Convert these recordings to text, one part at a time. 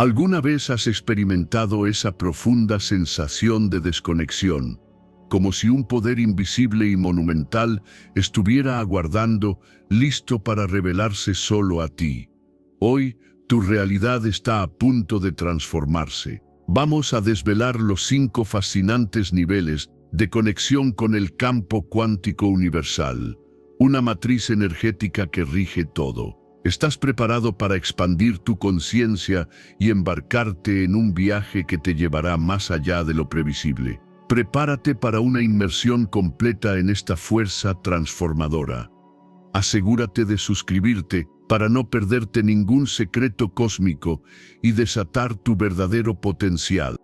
¿Alguna vez has experimentado esa profunda sensación de desconexión, como si un poder invisible y monumental estuviera aguardando, listo para revelarse solo a ti? Hoy, tu realidad está a punto de transformarse. Vamos a desvelar los 5 fascinantes niveles de conexión con el campo cuántico universal, una matriz energética que rige todo. ¿Estás preparado para expandir tu conciencia y embarcarte en un viaje que te llevará más allá de lo previsible? Prepárate para una inmersión completa en esta fuerza transformadora. Asegúrate de suscribirte para no perderte ningún secreto cósmico y desatar tu verdadero potencial.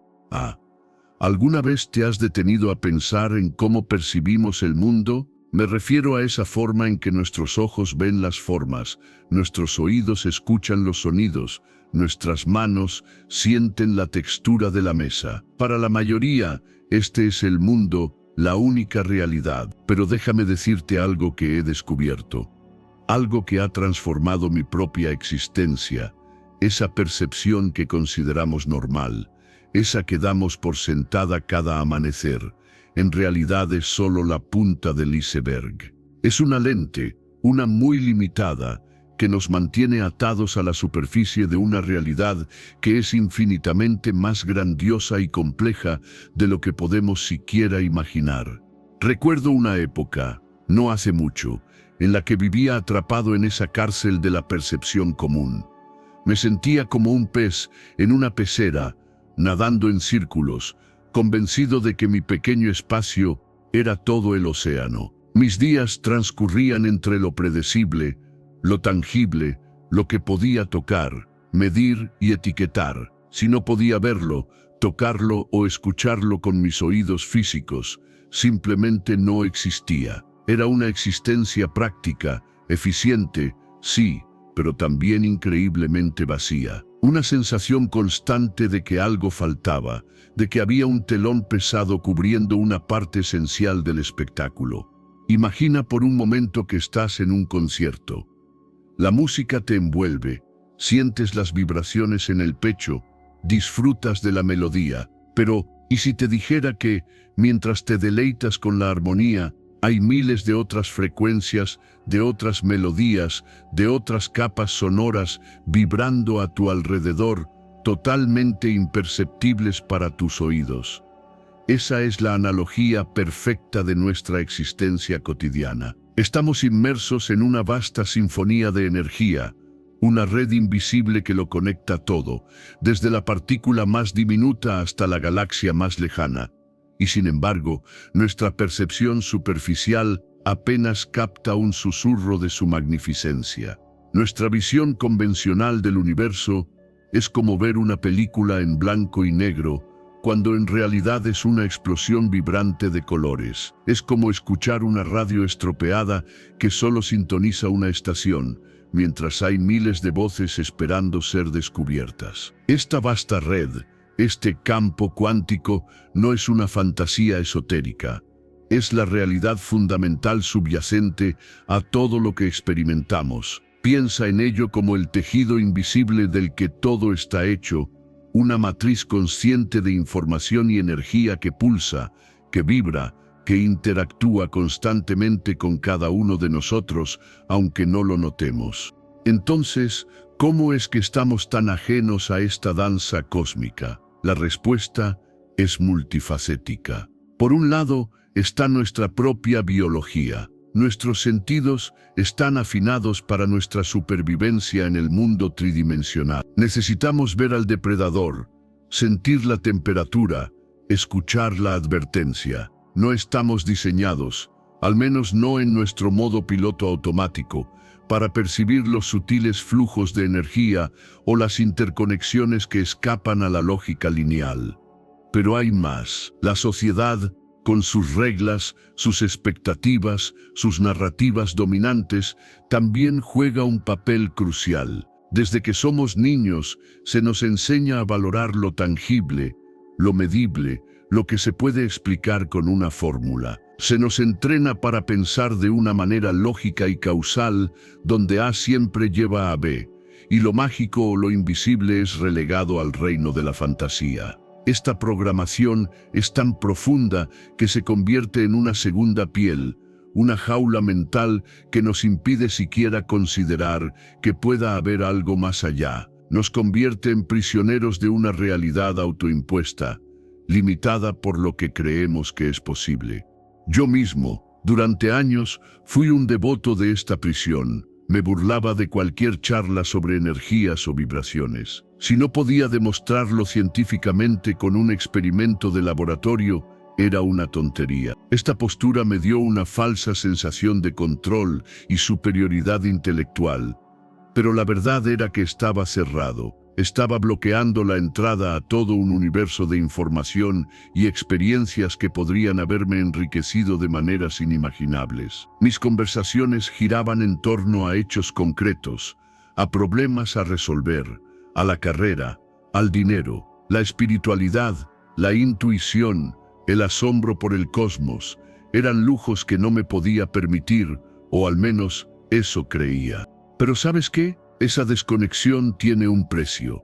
¿Alguna vez te has detenido a pensar en cómo percibimos el mundo? Me refiero a esa forma en que nuestros ojos ven las formas, nuestros oídos escuchan los sonidos, nuestras manos sienten la textura de la mesa. Para la mayoría, este es el mundo, la única realidad. Pero déjame decirte algo que he descubierto. Algo que ha transformado mi propia existencia. Esa percepción que consideramos normal, esa que damos por sentada cada amanecer, en realidad es solo la punta del iceberg. Es una lente, una muy limitada, que nos mantiene atados a la superficie de una realidad que es infinitamente más grandiosa y compleja de lo que podemos siquiera imaginar. Recuerdo una época, no hace mucho, en la que vivía atrapado en esa cárcel de la percepción común. Me sentía como un pez en una pecera, nadando en círculos, convencido de que mi pequeño espacio era todo el océano. Mis días transcurrían entre lo predecible, lo tangible, lo que podía tocar, medir y etiquetar. Si no podía verlo, tocarlo o escucharlo con mis oídos físicos, simplemente no existía. Era una existencia práctica, eficiente, sí, pero también increíblemente vacía. Una sensación constante de que algo faltaba, de que había un telón pesado cubriendo una parte esencial del espectáculo. Imagina por un momento que estás en un concierto. La música te envuelve, sientes las vibraciones en el pecho, disfrutas de la melodía, pero ¿y si te dijera que, mientras te deleitas con la armonía, hay miles de otras frecuencias, de otras melodías, de otras capas sonoras vibrando a tu alrededor, totalmente imperceptibles para tus oídos? Esa es la analogía perfecta de nuestra existencia cotidiana. Estamos inmersos en una vasta sinfonía de energía, una red invisible que lo conecta todo, desde la partícula más diminuta hasta la galaxia más lejana. Y sin embargo, nuestra percepción superficial apenas capta un susurro de su magnificencia. Nuestra visión convencional del universo es como ver una película en blanco y negro, cuando en realidad es una explosión vibrante de colores. Es como escuchar una radio estropeada que solo sintoniza una estación, mientras hay miles de voces esperando ser descubiertas. Esta vasta red, este campo cuántico, no es una fantasía esotérica. Es la realidad fundamental subyacente a todo lo que experimentamos. Piensa en ello como el tejido invisible del que todo está hecho, una matriz consciente de información y energía que pulsa, que vibra, que interactúa constantemente con cada uno de nosotros, aunque no lo notemos. Entonces, ¿cómo es que estamos tan ajenos a esta danza cósmica? La respuesta es multifacética. Por un lado, está nuestra propia biología. Nuestros sentidos están afinados para nuestra supervivencia en el mundo tridimensional. Necesitamos ver al depredador, sentir la temperatura, escuchar la advertencia. No estamos diseñados, al menos no en nuestro modo piloto automático, para percibir los sutiles flujos de energía o las interconexiones que escapan a la lógica lineal. Pero hay más. La sociedad, con sus reglas, sus expectativas, sus narrativas dominantes, también juega un papel crucial. Desde que somos niños, se nos enseña a valorar lo tangible, lo medible, lo que se puede explicar con una fórmula. Se nos entrena para pensar de una manera lógica y causal, donde A siempre lleva a B, y lo mágico o lo invisible es relegado al reino de la fantasía. Esta programación es tan profunda que se convierte en una segunda piel, una jaula mental que nos impide siquiera considerar que pueda haber algo más allá. Nos convierte en prisioneros de una realidad autoimpuesta, limitada por lo que creemos que es posible. Yo mismo, durante años, fui un devoto de esta prisión. Me burlaba de cualquier charla sobre energías o vibraciones. Si no podía demostrarlo científicamente con un experimento de laboratorio, era una tontería. Esta postura me dio una falsa sensación de control y superioridad intelectual. Pero la verdad era que estaba cerrado. Estaba bloqueando la entrada a todo un universo de información y experiencias que podrían haberme enriquecido de maneras inimaginables. Mis conversaciones giraban en torno a hechos concretos, a problemas a resolver, a la carrera, al dinero, la espiritualidad, la intuición, el asombro por el cosmos. Eran lujos que no me podía permitir, o al menos eso creía. Pero ¿sabes qué? Esa desconexión tiene un precio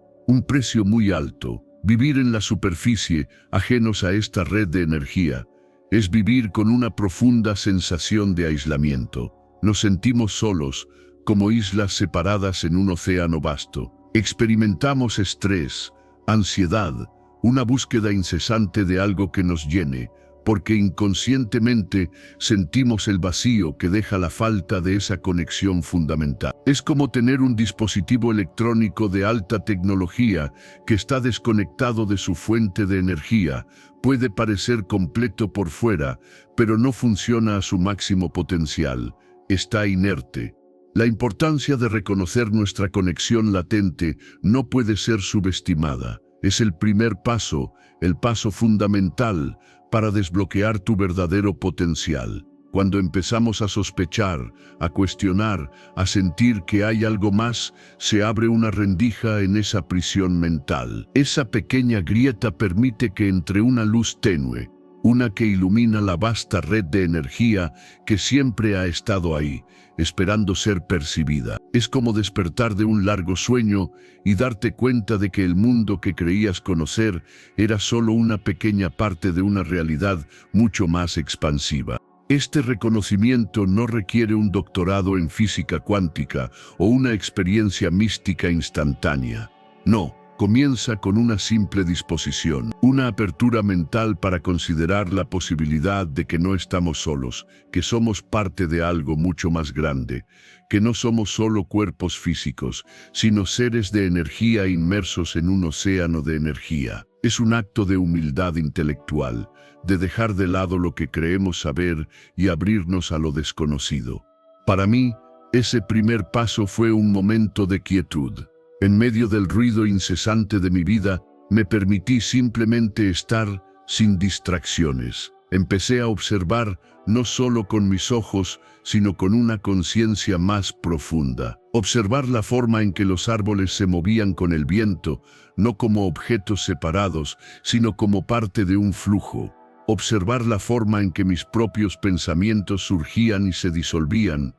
muy alto. Vivir en la superficie, ajenos a esta red de energía, es vivir con una profunda sensación de aislamiento. Nos sentimos solos, como islas separadas en un océano vasto. Experimentamos estrés, ansiedad, una búsqueda incesante de algo que nos llene, porque inconscientemente sentimos el vacío que deja la falta de esa conexión fundamental. Es como tener un dispositivo electrónico de alta tecnología que está desconectado de su fuente de energía. Puede parecer completo por fuera, pero no funciona a su máximo potencial. Está inerte. La importancia de reconocer nuestra conexión latente no puede ser subestimada. Es el primer paso, el paso fundamental para desbloquear tu verdadero potencial. Cuando empezamos a sospechar, a cuestionar, a sentir que hay algo más, se abre una rendija en esa prisión mental. Esa pequeña grieta permite que entre una luz tenue, una que ilumina la vasta red de energía que siempre ha estado ahí, esperando ser percibida. Es como despertar de un largo sueño y darte cuenta de que el mundo que creías conocer era solo una pequeña parte de una realidad mucho más expansiva. Este reconocimiento no requiere un doctorado en física cuántica o una experiencia mística instantánea. No. Comienza con una simple disposición, una apertura mental para considerar la posibilidad de que no estamos solos, que somos parte de algo mucho más grande, que no somos solo cuerpos físicos, sino seres de energía inmersos en un océano de energía. Es un acto de humildad intelectual, de dejar de lado lo que creemos saber y abrirnos a lo desconocido. Para mí, ese primer paso fue un momento de quietud. En medio del ruido incesante de mi vida, me permití simplemente estar sin distracciones. Empecé a observar no solo con mis ojos, sino con una conciencia más profunda. Observar la forma en que los árboles se movían con el viento, no como objetos separados, sino como parte de un flujo. Observar la forma en que mis propios pensamientos surgían y se disolvían,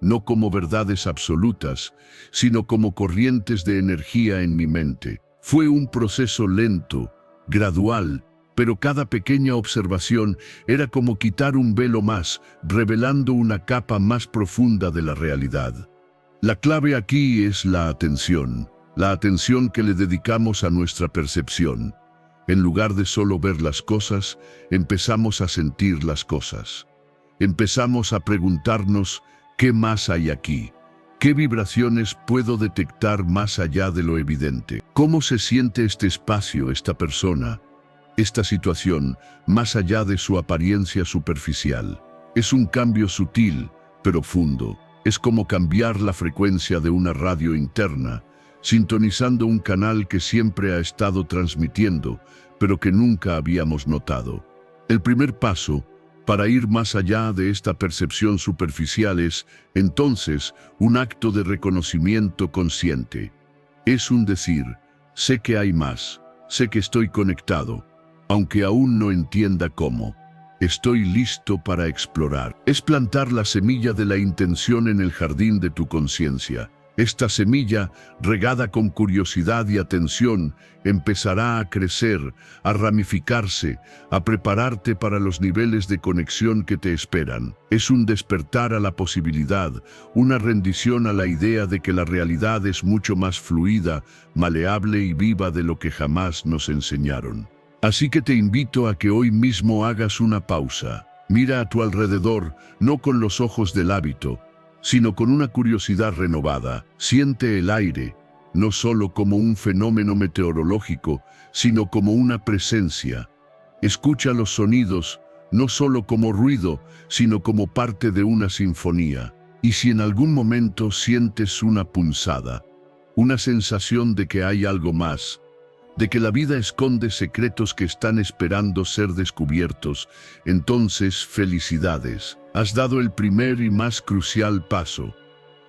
no como verdades absolutas, sino como corrientes de energía en mi mente. Fue un proceso lento, gradual, pero cada pequeña observación era como quitar un velo más, revelando una capa más profunda de la realidad. La clave aquí es la atención que le dedicamos a nuestra percepción. En lugar de solo ver las cosas, empezamos a sentir las cosas. Empezamos a preguntarnos, ¿qué más hay aquí? ¿Qué vibraciones puedo detectar más allá de lo evidente? ¿Cómo se siente este espacio, esta persona, esta situación, más allá de su apariencia superficial? Es un cambio sutil, pero profundo. Es como cambiar la frecuencia de una radio interna, sintonizando un canal que siempre ha estado transmitiendo, pero que nunca habíamos notado. El primer paso para ir más allá de esta percepción superficial es, entonces, un acto de reconocimiento consciente. Es un decir, sé que hay más, sé que estoy conectado, aunque aún no entienda cómo. Estoy listo para explorar. Es plantar la semilla de la intención en el jardín de tu conciencia. Esta semilla, regada con curiosidad y atención, empezará a crecer, a ramificarse, a prepararte para los niveles de conexión que te esperan. Es un despertar a la posibilidad, una rendición a la idea de que la realidad es mucho más fluida, maleable y viva de lo que jamás nos enseñaron. Así que te invito a que hoy mismo hagas una pausa. Mira a tu alrededor, no con los ojos del hábito, sino con una curiosidad renovada. Siente el aire, no solo como un fenómeno meteorológico, sino como una presencia. Escucha los sonidos, no solo como ruido, sino como parte de una sinfonía. Y si en algún momento sientes una punzada, una sensación de que hay algo más, de que la vida esconde secretos que están esperando ser descubiertos, entonces felicidades. Has dado el primer y más crucial paso.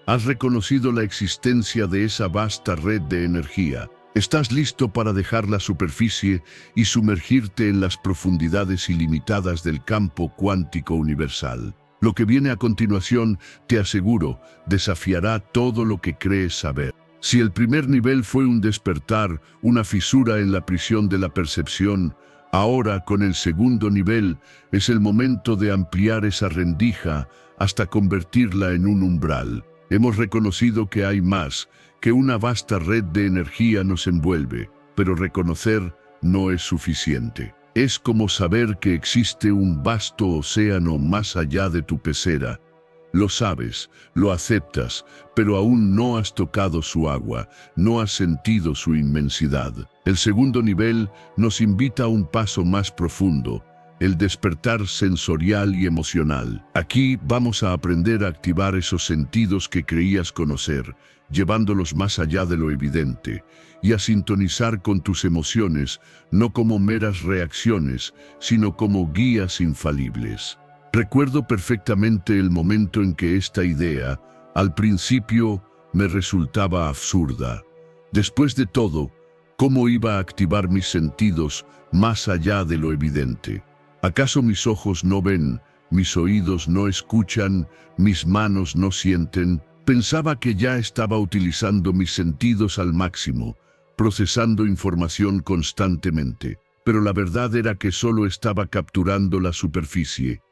Has reconocido la existencia de esa vasta red de energía. Estás listo para dejar la superficie y sumergirte en las profundidades ilimitadas del campo cuántico universal. Lo que viene a continuación, te aseguro, desafiará todo lo que crees saber. Si el primer nivel fue un despertar, una fisura en la prisión de la percepción, ahora, con el segundo nivel, es el momento de ampliar esa rendija hasta convertirla en un umbral. Hemos reconocido que hay más, que una vasta red de energía nos envuelve, pero reconocer no es suficiente. Es como saber que existe un vasto océano más allá de tu pecera. Lo sabes, lo aceptas, pero aún no has tocado su agua, no has sentido su inmensidad. El segundo nivel nos invita a un paso más profundo, el despertar sensorial y emocional. Aquí vamos a aprender a activar esos sentidos que creías conocer, llevándolos más allá de lo evidente, y a sintonizar con tus emociones, no como meras reacciones, sino como guías infalibles. Recuerdo perfectamente el momento en que esta idea, al principio, me resultaba absurda. Después de todo, ¿cómo iba a activar mis sentidos más allá de lo evidente? ¿Acaso mis ojos no ven, mis oídos no escuchan, mis manos no sienten? Pensaba que ya estaba utilizando mis sentidos al máximo, procesando información constantemente, pero la verdad era que solo estaba capturando la superficie.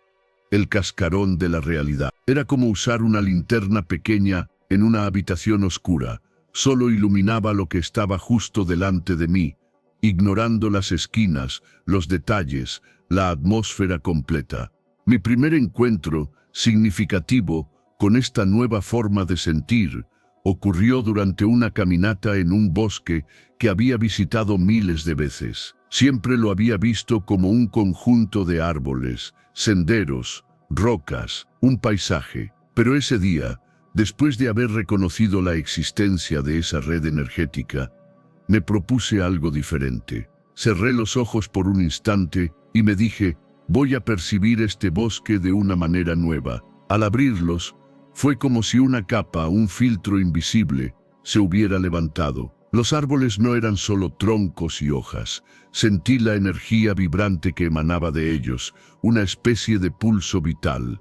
El cascarón de la realidad. Era como usar una linterna pequeña en una habitación oscura. Solo iluminaba lo que estaba justo delante de mí, ignorando las esquinas, los detalles, la atmósfera completa. Mi primer encuentro, significativo, con esta nueva forma de sentir, ocurrió durante una caminata en un bosque que había visitado miles de veces. Siempre lo había visto como un conjunto de árboles, senderos, rocas, un paisaje. Pero ese día, después de haber reconocido la existencia de esa red energética, me propuse algo diferente. Cerré los ojos por un instante y me dije, voy a percibir este bosque de una manera nueva. Al abrirlos, fue como si una capa, un filtro invisible, se hubiera levantado. Los árboles no eran solo troncos y hojas. Sentí la energía vibrante que emanaba de ellos, una especie de pulso vital.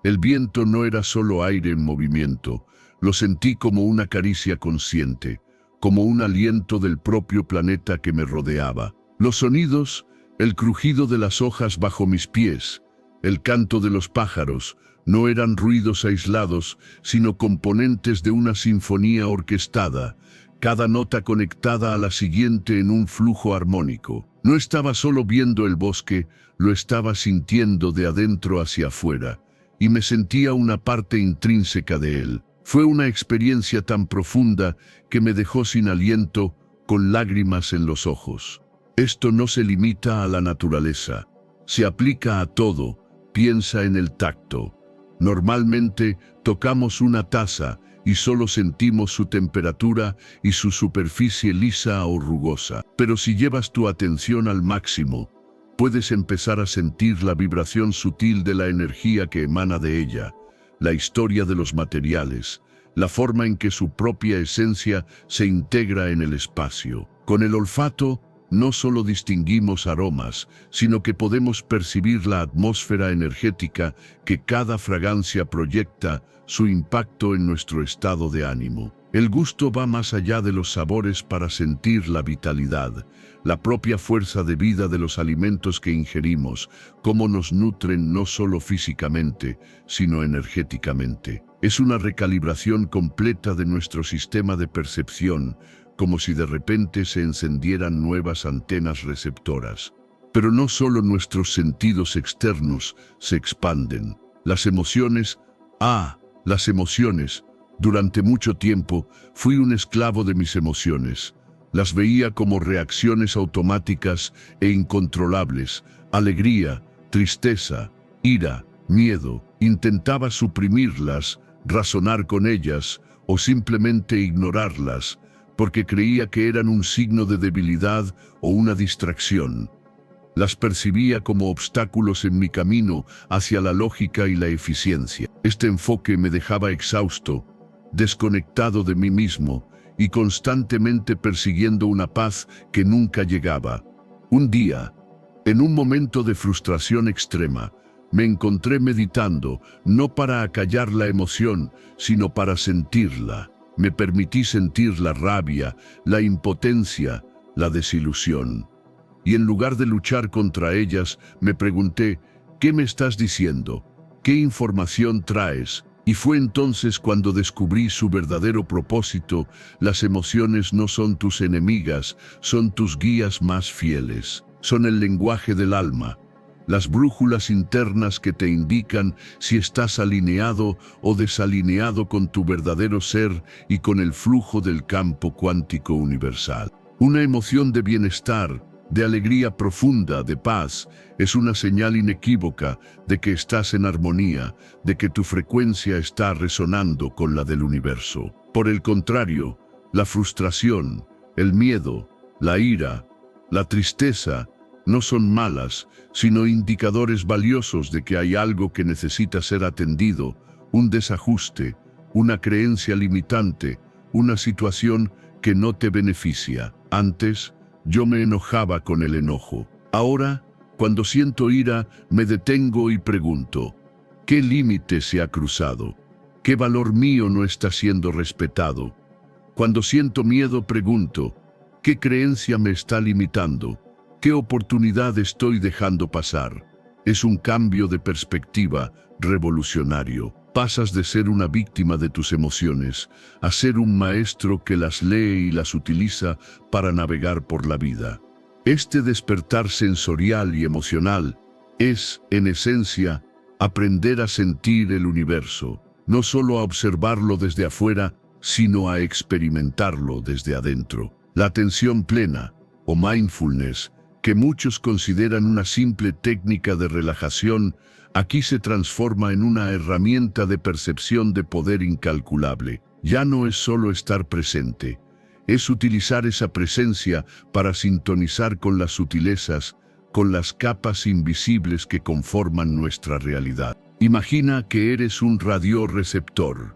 El viento no era solo aire en movimiento, lo sentí como una caricia consciente, como un aliento del propio planeta que me rodeaba. Los sonidos, el crujido de las hojas bajo mis pies, el canto de los pájaros, no eran ruidos aislados, sino componentes de una sinfonía orquestada, cada nota conectada a la siguiente en un flujo armónico. No estaba solo viendo el bosque, lo estaba sintiendo de adentro hacia afuera, y me sentía una parte intrínseca de él. Fue una experiencia tan profunda que me dejó sin aliento, con lágrimas en los ojos. Esto no se limita a la naturaleza, se aplica a todo. Piensa en el tacto. Normalmente tocamos una taza y solo sentimos su temperatura y su superficie lisa o rugosa. Pero si llevas tu atención al máximo, puedes empezar a sentir la vibración sutil de la energía que emana de ella, la historia de los materiales, la forma en que su propia esencia se integra en el espacio. Con el olfato, no solo distinguimos aromas, sino que podemos percibir la atmósfera energética que cada fragancia proyecta, su impacto en nuestro estado de ánimo. El gusto va más allá de los sabores para sentir la vitalidad, la propia fuerza de vida de los alimentos que ingerimos, cómo nos nutren no solo físicamente, sino energéticamente. Es una recalibración completa de nuestro sistema de percepción, como si de repente se encendieran nuevas antenas receptoras. Pero no solo nuestros sentidos externos se expanden. Las emociones, las emociones. Durante mucho tiempo fui un esclavo de mis emociones. Las veía como reacciones automáticas e incontrolables. Alegría, tristeza, ira, miedo. Intentaba suprimirlas, razonar con ellas o simplemente ignorarlas, porque creía que eran un signo de debilidad o una distracción. Las percibía como obstáculos en mi camino hacia la lógica y la eficiencia. Este enfoque me dejaba exhausto, desconectado de mí mismo y constantemente persiguiendo una paz que nunca llegaba. Un día, en un momento de frustración extrema, me encontré meditando, no para acallar la emoción, sino para sentirla. Me permití sentir la rabia, la impotencia, la desilusión. Y en lugar de luchar contra ellas, me pregunté, ¿qué me estás diciendo? ¿Qué información traes? Y fue entonces cuando descubrí su verdadero propósito. Las emociones no son tus enemigas, son tus guías más fieles. Son el lenguaje del alma, las brújulas internas que te indican si estás alineado o desalineado con tu verdadero ser y con el flujo del campo cuántico universal. Una emoción de bienestar, de alegría profunda, de paz, es una señal inequívoca de que estás en armonía, de que tu frecuencia está resonando con la del universo. Por el contrario, la frustración, el miedo, la ira, la tristeza, no son malas, sino indicadores valiosos de que hay algo que necesita ser atendido, un desajuste, una creencia limitante, una situación que no te beneficia. Antes, yo me enojaba con el enojo. Ahora, cuando siento ira, me detengo y pregunto, ¿qué límite se ha cruzado? ¿Qué valor mío no está siendo respetado? Cuando siento miedo, pregunto, ¿qué creencia me está limitando? ¿Qué oportunidad estoy dejando pasar? Es un cambio de perspectiva revolucionario. Pasas de ser una víctima de tus emociones a ser un maestro que las lee y las utiliza para navegar por la vida. Este despertar sensorial y emocional es, en esencia, aprender a sentir el universo, no solo a observarlo desde afuera, sino a experimentarlo desde adentro. La atención plena, o mindfulness, que muchos consideran una simple técnica de relajación, aquí se transforma en una herramienta de percepción de poder incalculable. Ya no es solo estar presente, es utilizar esa presencia para sintonizar con las sutilezas, con las capas invisibles que conforman nuestra realidad. Imagina que eres un radioreceptor.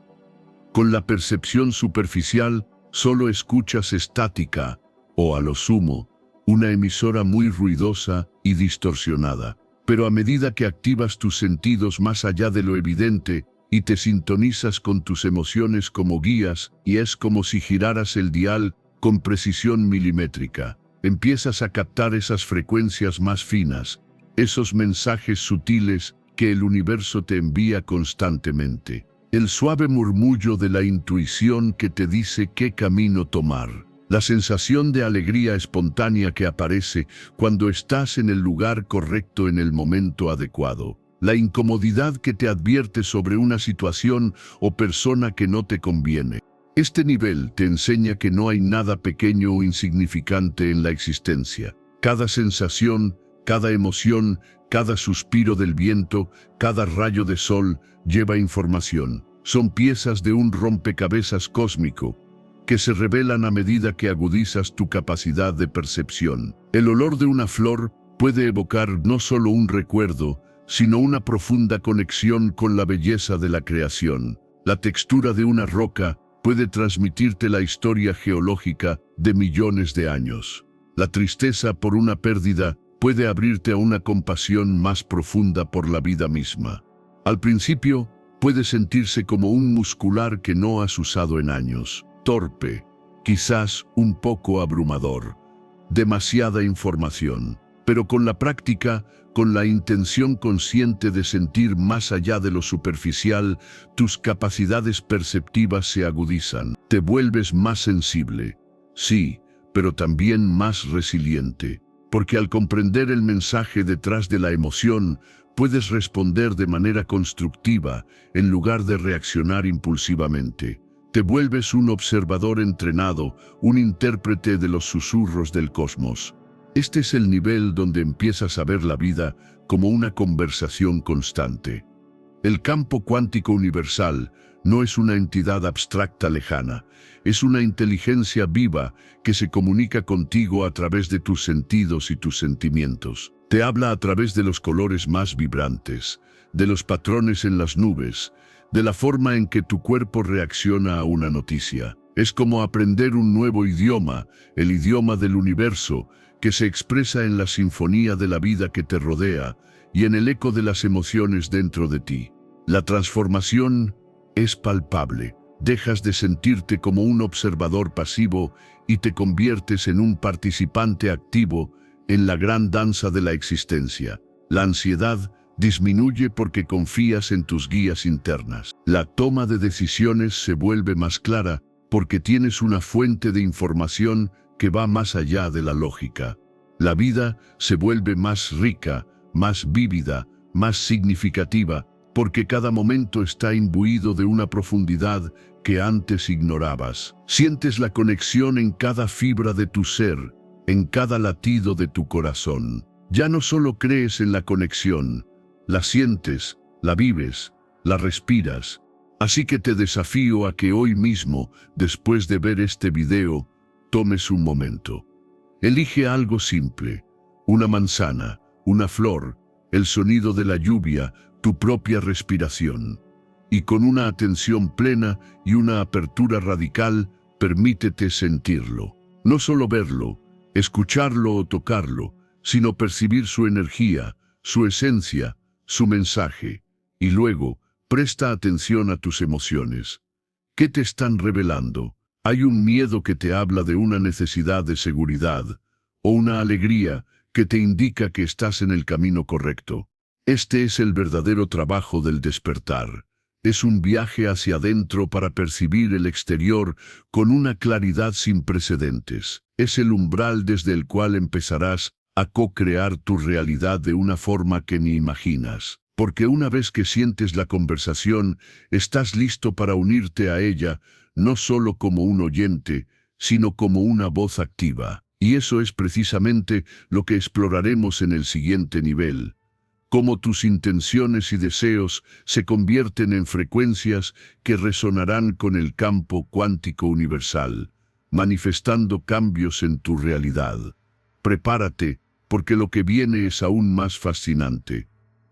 Con la percepción superficial, solo escuchas estática, o a lo sumo, una emisora muy ruidosa y distorsionada. Pero a medida que activas tus sentidos más allá de lo evidente y te sintonizas con tus emociones como guías, y es como si giraras el dial con precisión milimétrica, empiezas a captar esas frecuencias más finas, esos mensajes sutiles que el universo te envía constantemente. El suave murmullo de la intuición que te dice qué camino tomar. La sensación de alegría espontánea que aparece cuando estás en el lugar correcto en el momento adecuado. La incomodidad que te advierte sobre una situación o persona que no te conviene. Este nivel te enseña que no hay nada pequeño o insignificante en la existencia. Cada sensación, cada emoción, cada suspiro del viento, cada rayo de sol lleva información. Son piezas de un rompecabezas cósmico que se revelan a medida que agudizas tu capacidad de percepción. El olor de una flor puede evocar no solo un recuerdo, sino una profunda conexión con la belleza de la creación. La textura de una roca puede transmitirte la historia geológica de millones de años. La tristeza por una pérdida puede abrirte a una compasión más profunda por la vida misma. Al principio, puede sentirse como un muscular que no has usado en años. torpe, quizás un poco abrumador. Demasiada información. Pero con la práctica, con la intención consciente de sentir más allá de lo superficial, tus capacidades perceptivas se agudizan. Te vuelves más sensible. Sí, pero también más resiliente. Porque al comprender el mensaje detrás de la emoción, puedes responder de manera constructiva en lugar de reaccionar impulsivamente. Te vuelves un observador entrenado, un intérprete de los susurros del cosmos. Este es el nivel donde empiezas a ver la vida como una conversación constante. El campo cuántico universal no es una entidad abstracta lejana, es una inteligencia viva que se comunica contigo a través de tus sentidos y tus sentimientos. Te habla a través de los colores más vibrantes, de los patrones en las nubes, de la forma en que tu cuerpo reacciona a una noticia. Es como aprender un nuevo idioma, el idioma del universo, que se expresa en la sinfonía de la vida que te rodea y en el eco de las emociones dentro de ti. La transformación es palpable. Dejas de sentirte como un observador pasivo y te conviertes en un participante activo en la gran danza de la existencia. La ansiedad disminuye porque confías en tus guías internas. La toma de decisiones se vuelve más clara porque tienes una fuente de información que va más allá de la lógica. La vida se vuelve más rica, más vívida, más significativa, porque cada momento está imbuido de una profundidad que antes ignorabas. Sientes la conexión en cada fibra de tu ser, en cada latido de tu corazón. Ya no solo crees en la conexión, la sientes, la vives, la respiras. Así que te desafío a que hoy mismo, después de ver este video, tomes un momento. Elige algo simple, una manzana, una flor, el sonido de la lluvia, tu propia respiración. Y con una atención plena y una apertura radical, permítete sentirlo. No solo verlo, escucharlo o tocarlo, sino percibir su energía, su esencia, su mensaje. Y luego, presta atención a tus emociones. ¿Qué te están revelando? Hay un miedo que te habla de una necesidad de seguridad, o una alegría que te indica que estás en el camino correcto. Este es el verdadero trabajo del despertar. Es un viaje hacia adentro para percibir el exterior con una claridad sin precedentes. Es el umbral desde el cual empezarás a co-crear tu realidad de una forma que ni imaginas. Porque una vez que sientes la conversación, estás listo para unirte a ella, no solo como un oyente, sino como una voz activa. Y eso es precisamente lo que exploraremos en el siguiente nivel. Cómo tus intenciones y deseos se convierten en frecuencias que resonarán con el campo cuántico universal, manifestando cambios en tu realidad. Prepárate, porque lo que viene es aún más fascinante.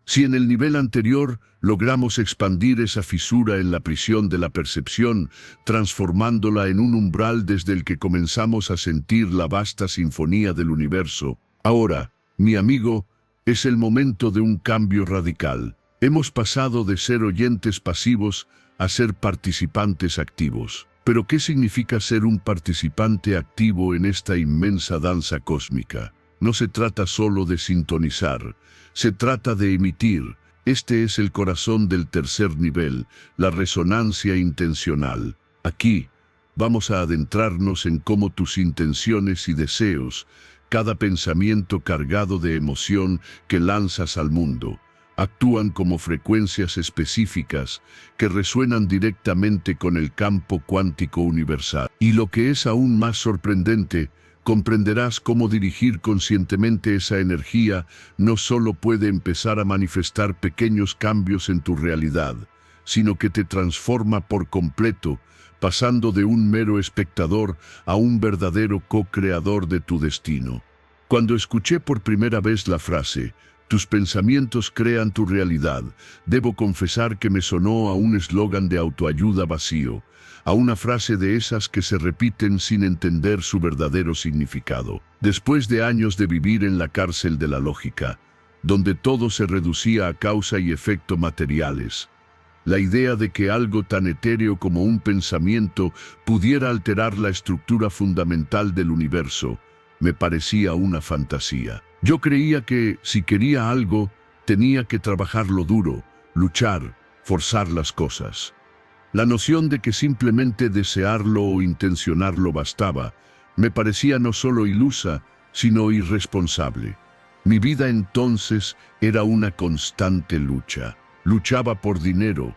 Si en el nivel anterior logramos expandir esa fisura en la prisión de la percepción, transformándola en un umbral desde el que comenzamos a sentir la vasta sinfonía del universo, ahora, mi amigo, es el momento de un cambio radical. Hemos pasado de ser oyentes pasivos a ser participantes activos. Pero ¿qué significa ser un participante activo en esta inmensa danza cósmica? No se trata solo de sintonizar, se trata de emitir. Este es el corazón del tercer nivel, la resonancia intencional. Aquí, vamos a adentrarnos en cómo tus intenciones y deseos, cada pensamiento cargado de emoción que lanzas al mundo, actúan como frecuencias específicas que resuenan directamente con el campo cuántico universal. Y lo que es aún más sorprendente, comprenderás cómo dirigir conscientemente esa energía no solo puede empezar a manifestar pequeños cambios en tu realidad, sino que te transforma por completo, pasando de un mero espectador a un verdadero co-creador de tu destino. Cuando escuché por primera vez la frase, tus pensamientos crean tu realidad, debo confesar que me sonó a un eslogan de autoayuda vacío, a una frase de esas que se repiten sin entender su verdadero significado. Después de años de vivir en la cárcel de la lógica, donde todo se reducía a causa y efecto materiales, La idea de que algo tan etéreo como un pensamiento pudiera alterar la estructura fundamental del universo me parecía una fantasía. Yo creía que, si quería algo, tenía que trabajarlo duro, luchar, forzar las cosas. La noción de que simplemente desearlo o intencionarlo bastaba, me parecía no solo ilusa, sino irresponsable. Mi vida entonces era una constante lucha. Luchaba por dinero,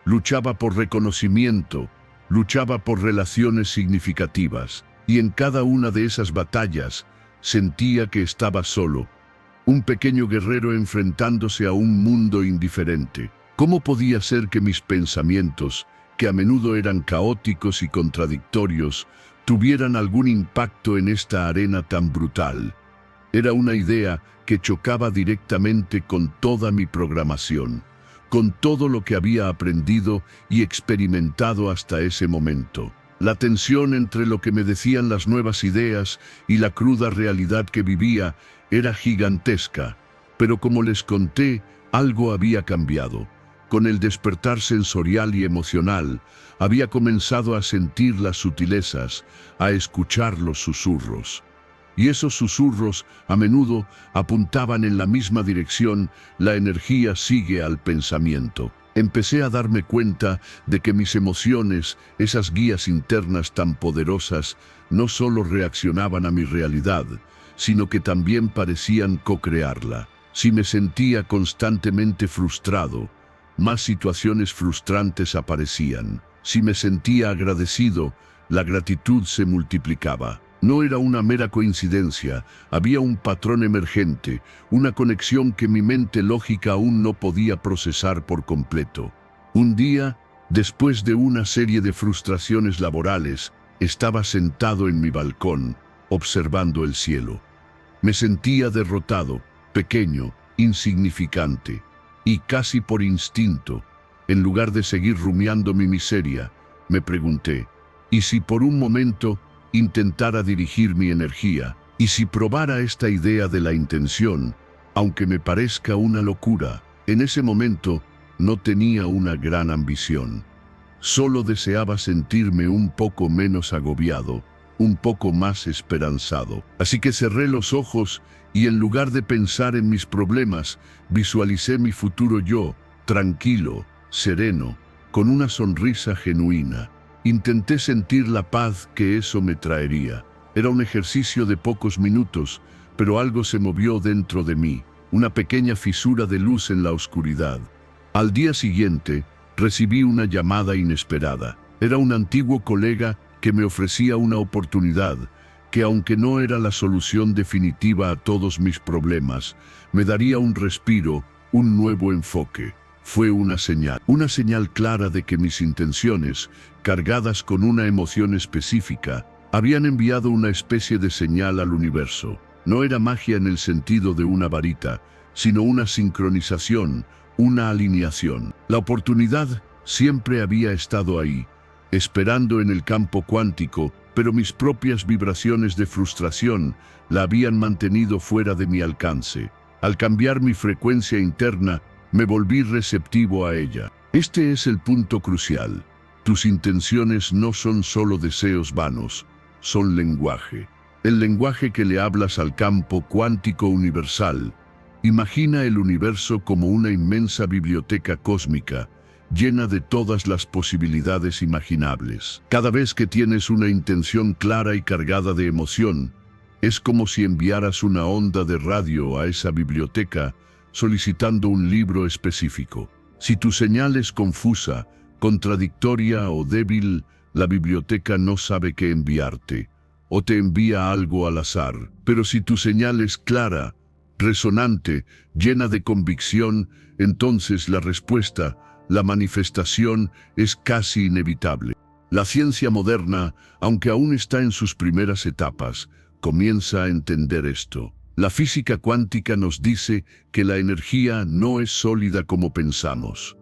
luchaba por reconocimiento, luchaba por relaciones significativas, y en cada una de esas batallas sentía que estaba solo, un pequeño guerrero enfrentándose a un mundo indiferente. ¿Cómo podía ser que mis pensamientos, que a menudo eran caóticos y contradictorios, tuvieran algún impacto en esta arena tan brutal? Era una idea que chocaba directamente con toda mi programación, con todo lo que había aprendido y experimentado hasta ese momento. La tensión entre lo que me decían las nuevas ideas y la cruda realidad que vivía era gigantesca, pero como les conté, algo había cambiado. Con el despertar sensorial y emocional, había comenzado a sentir las sutilezas, a escuchar los susurros. Y esos susurros a menudo apuntaban en la misma dirección: la energía sigue al pensamiento. Empecé a darme cuenta de que mis emociones, esas guías internas tan poderosas, no solo reaccionaban a mi realidad, sino que también parecían co-crearla. Si me sentía constantemente frustrado, más situaciones frustrantes aparecían. Si me sentía agradecido, la gratitud se multiplicaba. No era una mera coincidencia, había un patrón emergente, una conexión que mi mente lógica aún no podía procesar por completo. Un día, después de una serie de frustraciones laborales, estaba sentado en mi balcón, observando el cielo. Me sentía derrotado, pequeño, insignificante, y casi por instinto, en lugar de seguir rumiando mi miseria, me pregunté: ¿y si por un momento intentara dirigir mi energía? ¿Y si probara esta idea de la intención, aunque me parezca una locura? En ese momento no tenía una gran ambición. Solo deseaba sentirme un poco menos agobiado, un poco más esperanzado. Así que cerré los ojos y, en lugar de pensar en mis problemas, visualicé mi futuro yo, tranquilo, sereno, con una sonrisa genuina. Intenté sentir la paz que eso me traería. Era un ejercicio de pocos minutos, pero algo se movió dentro de mí, una pequeña fisura de luz en la oscuridad. Al día siguiente, recibí una llamada inesperada. Era un antiguo colega que me ofrecía una oportunidad, que aunque no era la solución definitiva a todos mis problemas, me daría un respiro, un nuevo enfoque. Fue una señal clara de que mis intenciones, cargadas con una emoción específica, habían enviado una especie de señal al universo. No era magia en el sentido de una varita, sino una sincronización, una alineación. La oportunidad siempre había estado ahí, esperando en el campo cuántico, pero mis propias vibraciones de frustración la habían mantenido fuera de mi alcance. Al cambiar mi frecuencia interna, me volví receptivo a ella. Este es el punto crucial. Tus intenciones no son solo deseos vanos, son lenguaje. El lenguaje que le hablas al campo cuántico universal. Imagina el universo como una inmensa biblioteca cósmica, llena de todas las posibilidades imaginables. Cada vez que tienes una intención clara y cargada de emoción, es como si enviaras una onda de radio a esa biblioteca, solicitando un libro específico. Si tu señal es confusa, contradictoria o débil, la biblioteca no sabe qué enviarte, o te envía algo al azar. Pero si tu señal es clara, resonante, llena de convicción, entonces la respuesta, la manifestación, es casi inevitable. La ciencia moderna, aunque aún está en sus primeras etapas, comienza a entender esto. La física cuántica nos dice que la energía no es sólida como pensamos.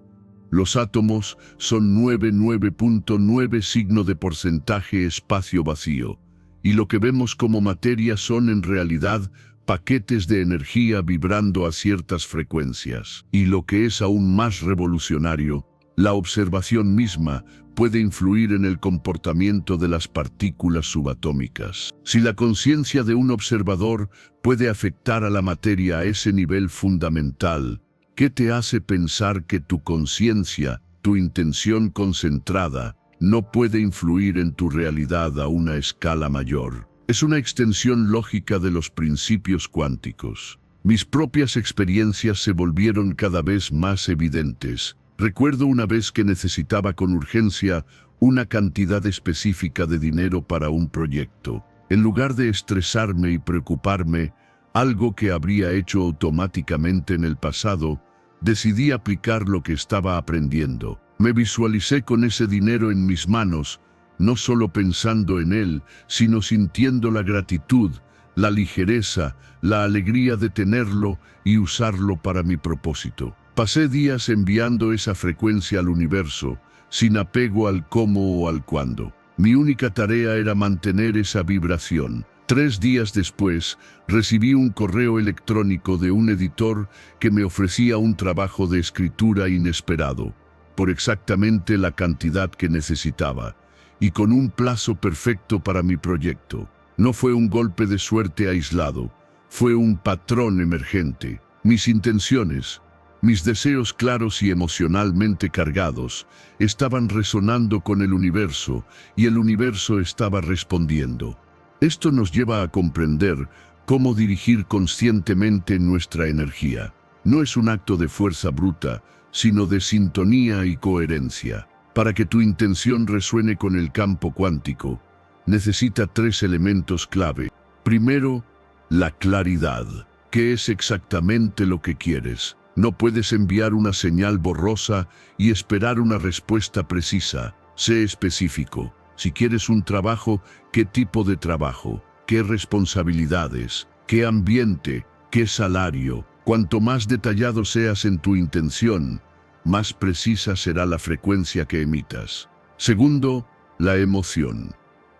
Los átomos son 99.9 signo de porcentaje espacio vacío, y lo que vemos como materia son en realidad paquetes de energía vibrando a ciertas frecuencias. Y lo que es aún más revolucionario, La observación misma puede influir en el comportamiento de las partículas subatómicas. Si la conciencia de un observador puede afectar a la materia a ese nivel fundamental, ¿qué te hace pensar que tu conciencia, tu intención concentrada, no puede influir en tu realidad a una escala mayor? Es una extensión lógica de los principios cuánticos. Mis propias experiencias se volvieron cada vez más evidentes. Recuerdo una vez que necesitaba con urgencia una cantidad específica de dinero para un proyecto. En lugar de estresarme y preocuparme, algo que habría hecho automáticamente en el pasado, decidí aplicar lo que estaba aprendiendo. Me visualicé con ese dinero en mis manos, no solo pensando en él, sino sintiendo la gratitud, la ligereza, la alegría de tenerlo y usarlo para mi propósito. Pasé días enviando esa frecuencia al universo, sin apego al cómo o al cuándo. Mi única tarea era mantener esa vibración. 3 días después, recibí un correo electrónico de un editor que me ofrecía un trabajo de escritura inesperado, por exactamente la cantidad que necesitaba, y con un plazo perfecto para mi proyecto. No fue un golpe de suerte aislado, fue un patrón emergente. Mis intenciones, mis deseos claros y emocionalmente cargados, estaban resonando con el universo y el universo estaba respondiendo. Esto nos lleva a comprender cómo dirigir conscientemente nuestra energía. No es un acto de fuerza bruta, sino de sintonía y coherencia. Para que tu intención resuene con el campo cuántico, necesita 3 elementos clave. Primero, la claridad. ¿Qué es exactamente lo que quieres? No puedes enviar una señal borrosa y esperar una respuesta precisa. Sé específico. Si quieres un trabajo, ¿qué tipo de trabajo? ¿Qué responsabilidades? ¿Qué ambiente? ¿Qué salario? Cuanto más detallado seas en tu intención, más precisa será la frecuencia que emitas. Segundo, la emoción.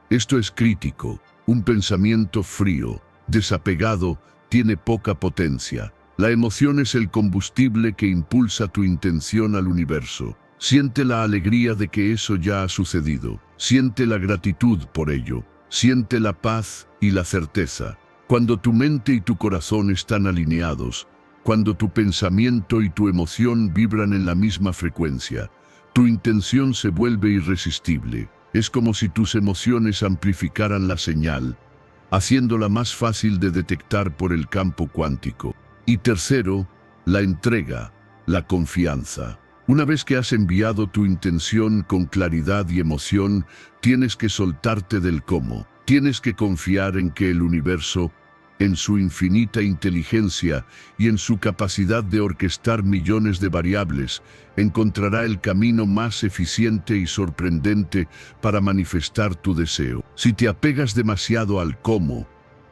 Esto es crítico. Un pensamiento frío, desapegado, tiene poca potencia. La emoción es el combustible que impulsa tu intención al universo. Siente la alegría de que eso ya ha sucedido. Siente la gratitud por ello. Siente la paz y la certeza. Cuando tu mente y tu corazón están alineados, cuando tu pensamiento y tu emoción vibran en la misma frecuencia, tu intención se vuelve irresistible. Es como si tus emociones amplificaran la señal, haciéndola más fácil de detectar por el campo cuántico. Y tercero, la entrega, la confianza. Una vez que has enviado tu intención con claridad y emoción, tienes que soltarte del cómo. Tienes que confiar en que el universo, en su infinita inteligencia y en su capacidad de orquestar millones de variables, encontrará el camino más eficiente y sorprendente para manifestar tu deseo. Si te apegas demasiado al cómo,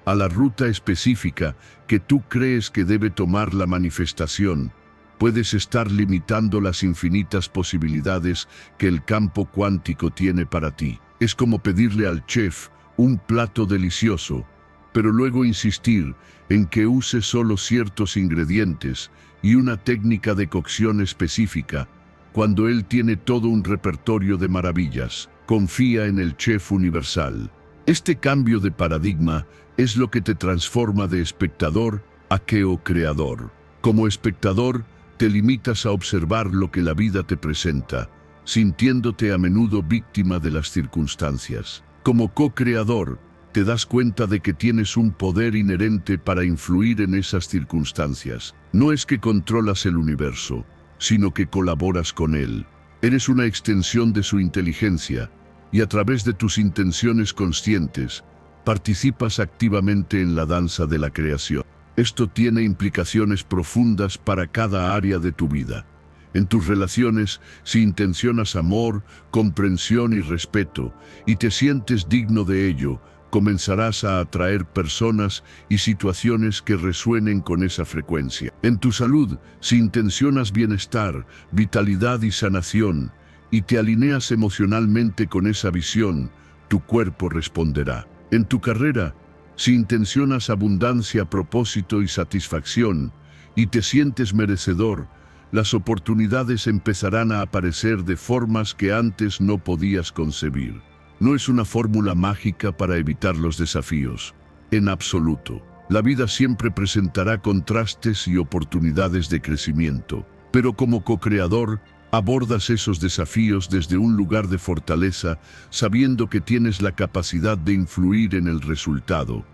a la ruta específica que tú crees que debe tomar la manifestación, puedes estar limitando las infinitas posibilidades que el campo cuántico tiene para ti. Es como pedirle al chef un plato delicioso, pero luego insistir en que use solo ciertos ingredientes y una técnica de cocción específica, cuando él tiene todo un repertorio de maravillas. Confía en el chef universal. Este cambio de paradigma es lo que te transforma de espectador a co-creador. Como espectador, te limitas a observar lo que la vida te presenta, sintiéndote a menudo víctima de las circunstancias. Como co-creador, te das cuenta de que tienes un poder inherente para influir en esas circunstancias. No es que controlas el universo, sino que colaboras con él. Eres una extensión de su inteligencia, y a través de tus intenciones conscientes, participas activamente en la danza de la creación. Esto tiene implicaciones profundas para cada área de tu vida. En tus relaciones, si intencionas amor, comprensión y respeto, y te sientes digno de ello, comenzarás a atraer personas y situaciones que resuenen con esa frecuencia. En tu salud, si intencionas bienestar, vitalidad y sanación, y te alineas emocionalmente con esa visión, tu cuerpo responderá. En tu carrera, si intencionas abundancia, propósito y satisfacción, y te sientes merecedor, las oportunidades empezarán a aparecer de formas que antes no podías concebir. No es una fórmula mágica para evitar los desafíos, en absoluto. La vida siempre presentará contrastes y oportunidades de crecimiento, pero como co-creador, abordas esos desafíos desde un lugar de fortaleza, sabiendo que tienes la capacidad de influir en el resultado,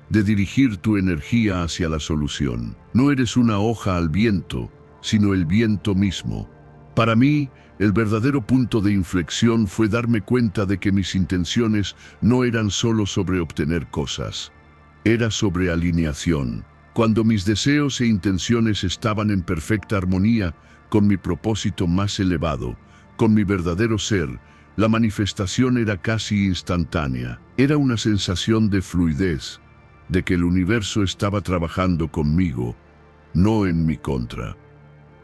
de dirigir tu energía hacia la solución. No eres una hoja al viento, sino el viento mismo. Para mí, el verdadero punto de inflexión fue darme cuenta de que mis intenciones no eran solo sobre obtener cosas. Era sobre alineación. Cuando mis deseos e intenciones estaban en perfecta armonía con mi propósito más elevado, con mi verdadero ser, la manifestación era casi instantánea. Era una sensación de fluidez, de que el universo estaba trabajando conmigo, no en mi contra.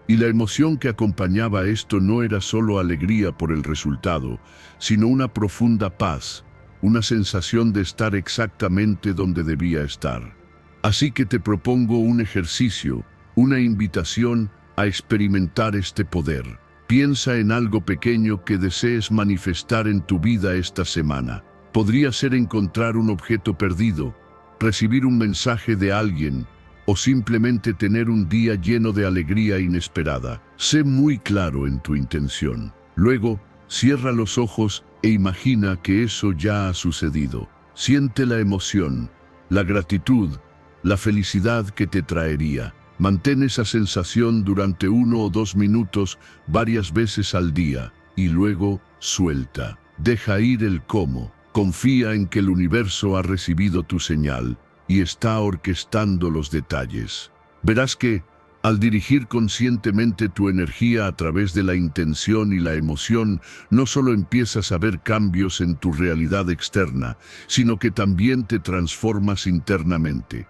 Y la emoción que acompañaba esto no era solo alegría por el resultado, sino una profunda paz, una sensación de estar exactamente donde debía estar. Así que te propongo un ejercicio, una invitación a experimentar este poder. Piensa en algo pequeño que desees manifestar en tu vida esta semana. Podría ser encontrar un objeto perdido, recibir un mensaje de alguien, o simplemente tener un día lleno de alegría inesperada. Sé muy claro en tu intención. Luego, cierra los ojos e imagina que eso ya ha sucedido. Siente la emoción, la gratitud, la felicidad que te traería. Mantén esa sensación durante 1 o 2 minutos varias veces al día y luego suelta. Deja ir el cómo. Confía en que el universo ha recibido tu señal y está orquestando los detalles. Verás que, al dirigir conscientemente tu energía a través de la intención y la emoción, no solo empiezas a ver cambios en tu realidad externa, sino que también te transformas internamente.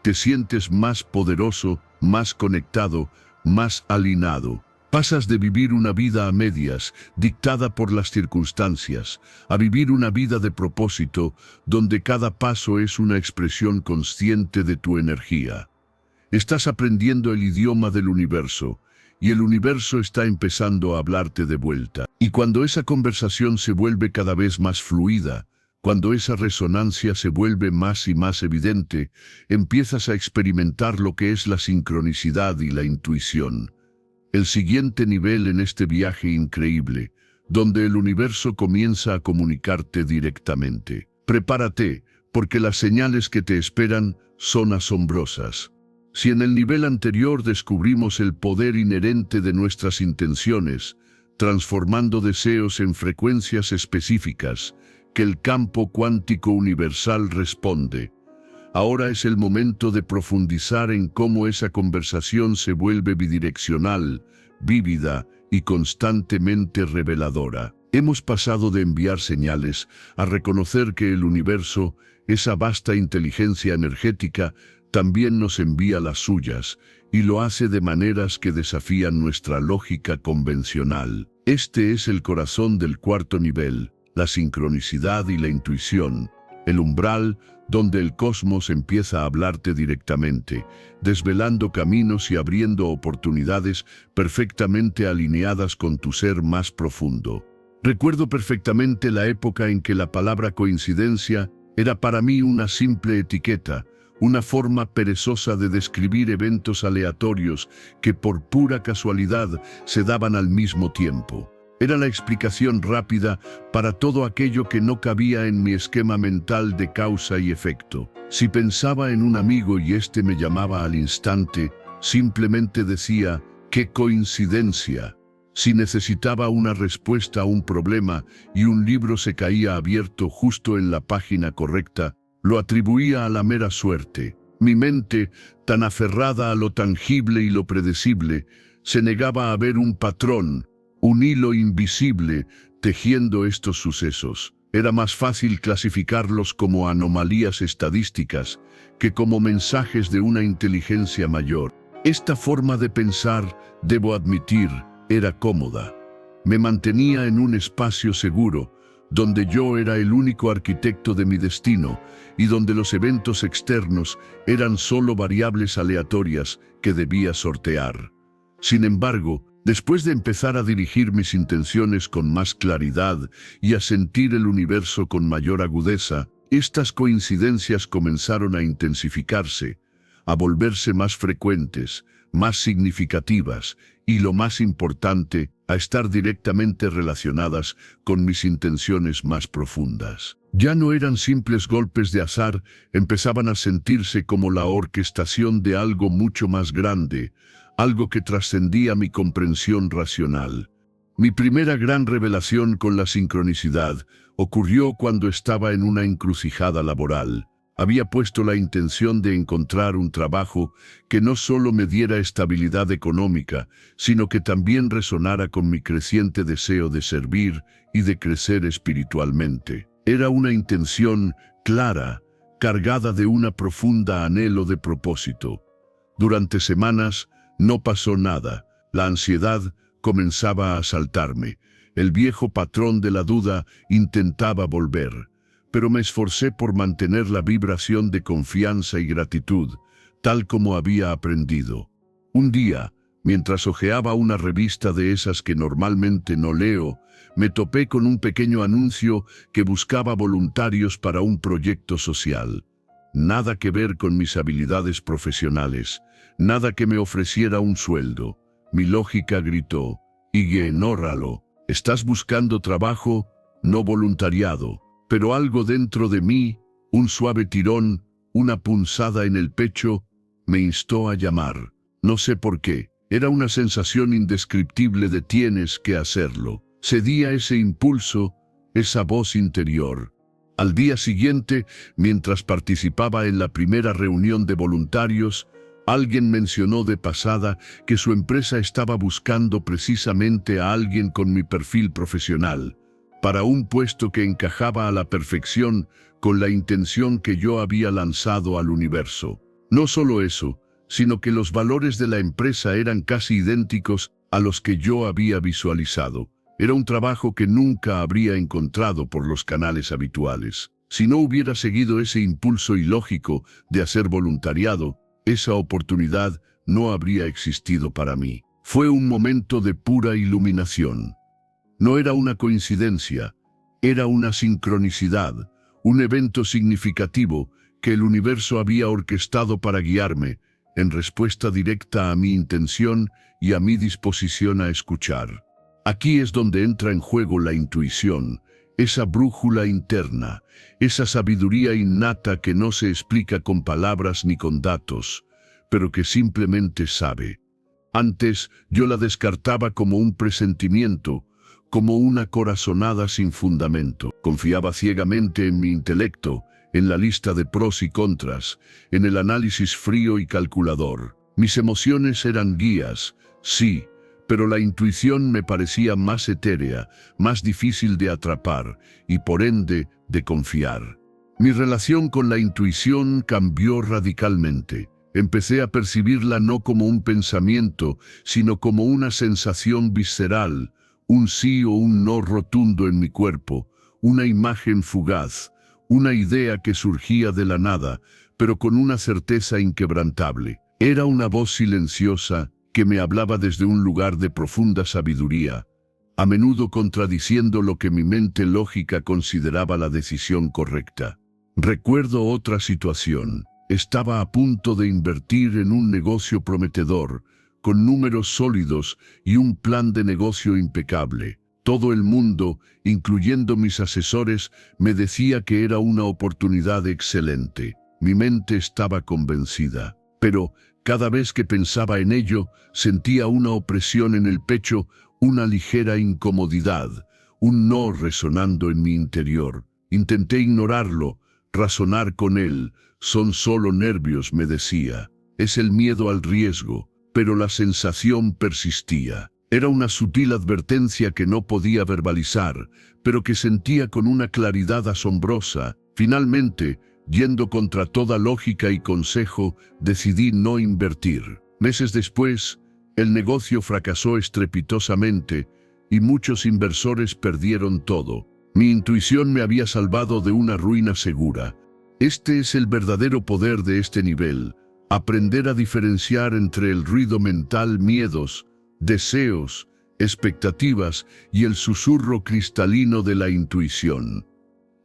Te sientes más poderoso, más conectado, más alineado. Pasas de vivir una vida a medias, dictada por las circunstancias, a vivir una vida de propósito, donde cada paso es una expresión consciente de tu energía. Estás aprendiendo el idioma del universo, y el universo está empezando a hablarte de vuelta. Y cuando esa conversación se vuelve cada vez más fluida, cuando esa resonancia se vuelve más y más evidente, empiezas a experimentar lo que es la sincronicidad y la intuición. El siguiente nivel en este viaje increíble, donde el universo comienza a comunicarte directamente. Prepárate, porque las señales que te esperan son asombrosas. Si en el nivel anterior descubrimos el poder inherente de nuestras intenciones, transformando deseos en frecuencias específicas, que el campo cuántico universal responde, ahora es el momento de profundizar en cómo esa conversación se vuelve bidireccional, vívida y constantemente reveladora. Hemos pasado de enviar señales a reconocer que el universo, esa vasta inteligencia energética, también nos envía las suyas, y lo hace de maneras que desafían nuestra lógica convencional. Este es el corazón del cuarto nivel, la sincronicidad y la intuición, el umbral donde el cosmos empieza a hablarte directamente, desvelando caminos y abriendo oportunidades perfectamente alineadas con tu ser más profundo. Recuerdo perfectamente la época en que la palabra coincidencia era para mí una simple etiqueta, una forma perezosa de describir eventos aleatorios que por pura casualidad se daban al mismo tiempo. Era la explicación rápida para todo aquello que no cabía en mi esquema mental de causa y efecto. Si pensaba en un amigo y éste me llamaba al instante, simplemente decía, ¡qué coincidencia! Si necesitaba una respuesta a un problema y un libro se caía abierto justo en la página correcta, lo atribuía a la mera suerte. Mi mente, tan aferrada a lo tangible y lo predecible, se negaba a ver un patrón, un hilo invisible tejiendo estos sucesos. Era más fácil clasificarlos como anomalías estadísticas que como mensajes de una inteligencia mayor. Esta forma de pensar, debo admitir, era cómoda. Me mantenía en un espacio seguro, donde yo era el único arquitecto de mi destino y donde los eventos externos eran solo variables aleatorias que debía sortear. Sin embargo, después de empezar a dirigir mis intenciones con más claridad y a sentir el universo con mayor agudeza, estas coincidencias comenzaron a intensificarse, a volverse más frecuentes, más significativas y, lo más importante, a estar directamente relacionadas con mis intenciones más profundas. Ya no eran simples golpes de azar, empezaban a sentirse como la orquestación de algo mucho más grande, algo que trascendía mi comprensión racional. Mi primera gran revelación con la sincronicidad ocurrió cuando estaba en una encrucijada laboral. Había puesto la intención de encontrar un trabajo que no solo me diera estabilidad económica, sino que también resonara con mi creciente deseo de servir y de crecer espiritualmente. Era una intención clara, cargada de una profunda anhelo de propósito. Durante semanas no pasó nada. La ansiedad comenzaba a asaltarme. El viejo patrón de la duda intentaba volver, pero me esforcé por mantener la vibración de confianza y gratitud, tal como había aprendido. Un día, mientras hojeaba una revista de esas que normalmente no leo, me topé con un pequeño anuncio que buscaba voluntarios para un proyecto social. Nada que ver con mis habilidades profesionales, nada que me ofreciera un sueldo. Mi lógica gritó: ignóralo, estás buscando trabajo, no voluntariado. Pero algo dentro de mí, un suave tirón, una punzada en el pecho, me instó a llamar. No sé por qué, era una sensación indescriptible de tienes que hacerlo. Cedí a ese impulso, esa voz interior. Al día siguiente, mientras participaba en la primera reunión de voluntarios, alguien mencionó de pasada que su empresa estaba buscando precisamente a alguien con mi perfil profesional, para un puesto que encajaba a la perfección con la intención que yo había lanzado al universo. No solo eso, sino que los valores de la empresa eran casi idénticos a los que yo había visualizado. Era un trabajo que nunca habría encontrado por los canales habituales. Si no hubiera seguido ese impulso ilógico de hacer voluntariado, esa oportunidad no habría existido para mí. Fue un momento de pura iluminación. No era una coincidencia, era una sincronicidad, un evento significativo que el universo había orquestado para guiarme, en respuesta directa a mi intención y a mi disposición a escuchar. Aquí es donde entra en juego la intuición, esa brújula interna, esa sabiduría innata que no se explica con palabras ni con datos, pero que simplemente sabe. Antes yo la descartaba como un presentimiento, como una corazonada sin fundamento. Confiaba ciegamente en mi intelecto, en la lista de pros y contras, en el análisis frío y calculador. Mis emociones eran guías, sí, pero la intuición me parecía más etérea, más difícil de atrapar y por ende de confiar. Mi relación con la intuición cambió radicalmente. Empecé a percibirla no como un pensamiento, sino como una sensación visceral, un sí o un no rotundo en mi cuerpo, una imagen fugaz, una idea que surgía de la nada, pero con una certeza inquebrantable. Era una voz silenciosa que me hablaba desde un lugar de profunda sabiduría, a menudo contradiciendo lo que mi mente lógica consideraba la decisión correcta. Recuerdo otra situación. Estaba a punto de invertir en un negocio prometedor, con números sólidos y un plan de negocio impecable. Todo el mundo, incluyendo mis asesores, me decía que era una oportunidad excelente. Mi mente estaba convencida, pero cada vez que pensaba en ello, sentía una opresión en el pecho, una ligera incomodidad, un no resonando en mi interior. Intenté ignorarlo, razonar con él. Son solo nervios, me decía. Es el miedo al riesgo, pero la sensación persistía. Era una sutil advertencia que no podía verbalizar, pero que sentía con una claridad asombrosa. Finalmente, yendo contra toda lógica y consejo, decidí no invertir. Meses después, el negocio fracasó estrepitosamente y muchos inversores perdieron todo. Mi intuición me había salvado de una ruina segura. Este es el verdadero poder de este nivel, aprender a diferenciar entre el ruido mental, miedos, deseos, expectativas y el susurro cristalino de la intuición.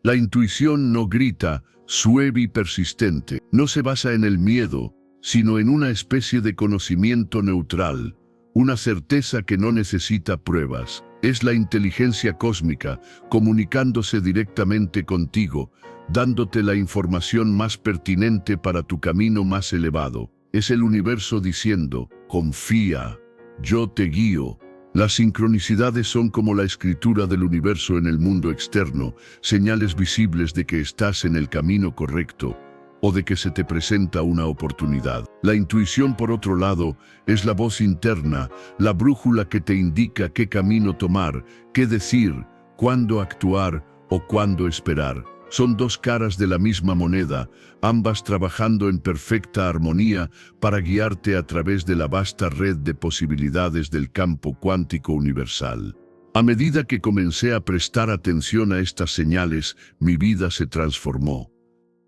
La intuición no grita, suave y persistente. No se basa en el miedo, sino en una especie de conocimiento neutral, una certeza que no necesita pruebas. Es la inteligencia cósmica comunicándose directamente contigo, dándote la información más pertinente para tu camino más elevado. Es el universo diciendo, confía, yo te guío. Las sincronicidades son como la escritura del universo en el mundo externo, señales visibles de que estás en el camino correcto o de que se te presenta una oportunidad. La intuición, por otro lado, es la voz interna, la brújula que te indica qué camino tomar, qué decir, cuándo actuar o cuándo esperar. Son dos caras de la misma moneda, ambas trabajando en perfecta armonía para guiarte a través de la vasta red de posibilidades del campo cuántico universal. A medida que comencé a prestar atención a estas señales, mi vida se transformó.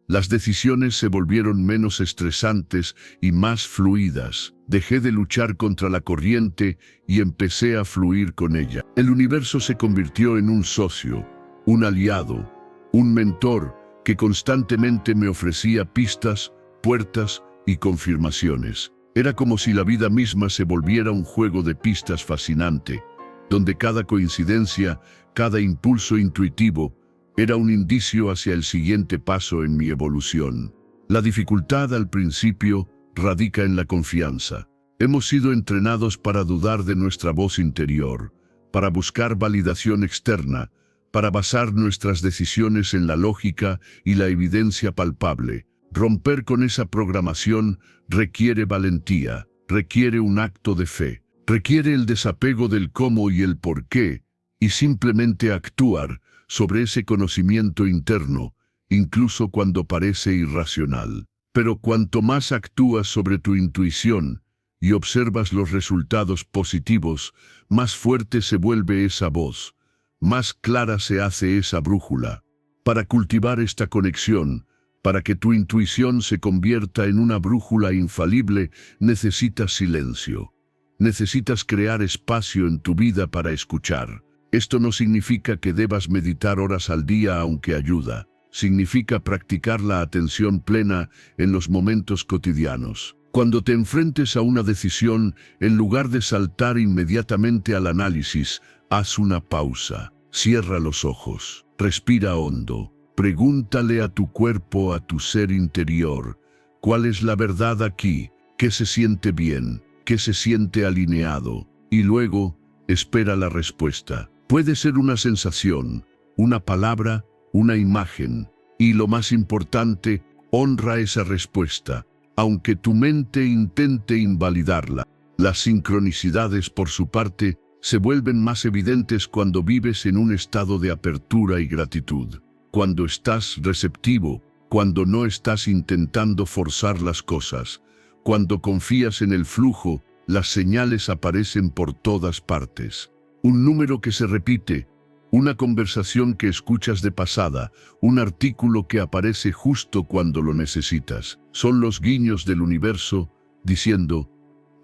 Las decisiones se volvieron menos estresantes y más fluidas. Dejé de luchar contra la corriente y empecé a fluir con ella. El universo se convirtió en un socio, un aliado, un mentor que constantemente me ofrecía pistas, puertas y confirmaciones. Era como si la vida misma se volviera un juego de pistas fascinante, donde cada coincidencia, cada impulso intuitivo, era un indicio hacia el siguiente paso en mi evolución. La dificultad al principio radica en la confianza. Hemos sido entrenados para dudar de nuestra voz interior, para buscar validación externa, para basar nuestras decisiones en la lógica y la evidencia palpable. Romper con esa programación requiere valentía, requiere un acto de fe, requiere el desapego del cómo y el por qué, y simplemente actuar sobre ese conocimiento interno, incluso cuando parece irracional. Pero cuanto más actúas sobre tu intuición y observas los resultados positivos, más fuerte se vuelve esa voz, más clara se hace esa brújula. Para cultivar esta conexión, para que tu intuición se convierta en una brújula infalible, necesitas silencio. Necesitas crear espacio en tu vida para escuchar. Esto no significa que debas meditar horas al día, aunque ayuda. Significa practicar la atención plena en los momentos cotidianos. Cuando te enfrentes a una decisión, en lugar de saltar inmediatamente al análisis, haz una pausa. Cierra los ojos. Respira hondo. Pregúntale a tu cuerpo, a tu ser interior, ¿cuál es la verdad aquí? ¿Qué se siente bien? ¿Qué se siente alineado? Y luego, espera la respuesta. Puede ser una sensación, una palabra, una imagen. Y lo más importante, honra esa respuesta, aunque tu mente intente invalidarla. Las sincronicidades, por su parte, se vuelven más evidentes cuando vives en un estado de apertura y gratitud. Cuando estás receptivo, cuando no estás intentando forzar las cosas, cuando confías en el flujo, las señales aparecen por todas partes. Un número que se repite, una conversación que escuchas de pasada, un artículo que aparece justo cuando lo necesitas. Son los guiños del universo diciendo,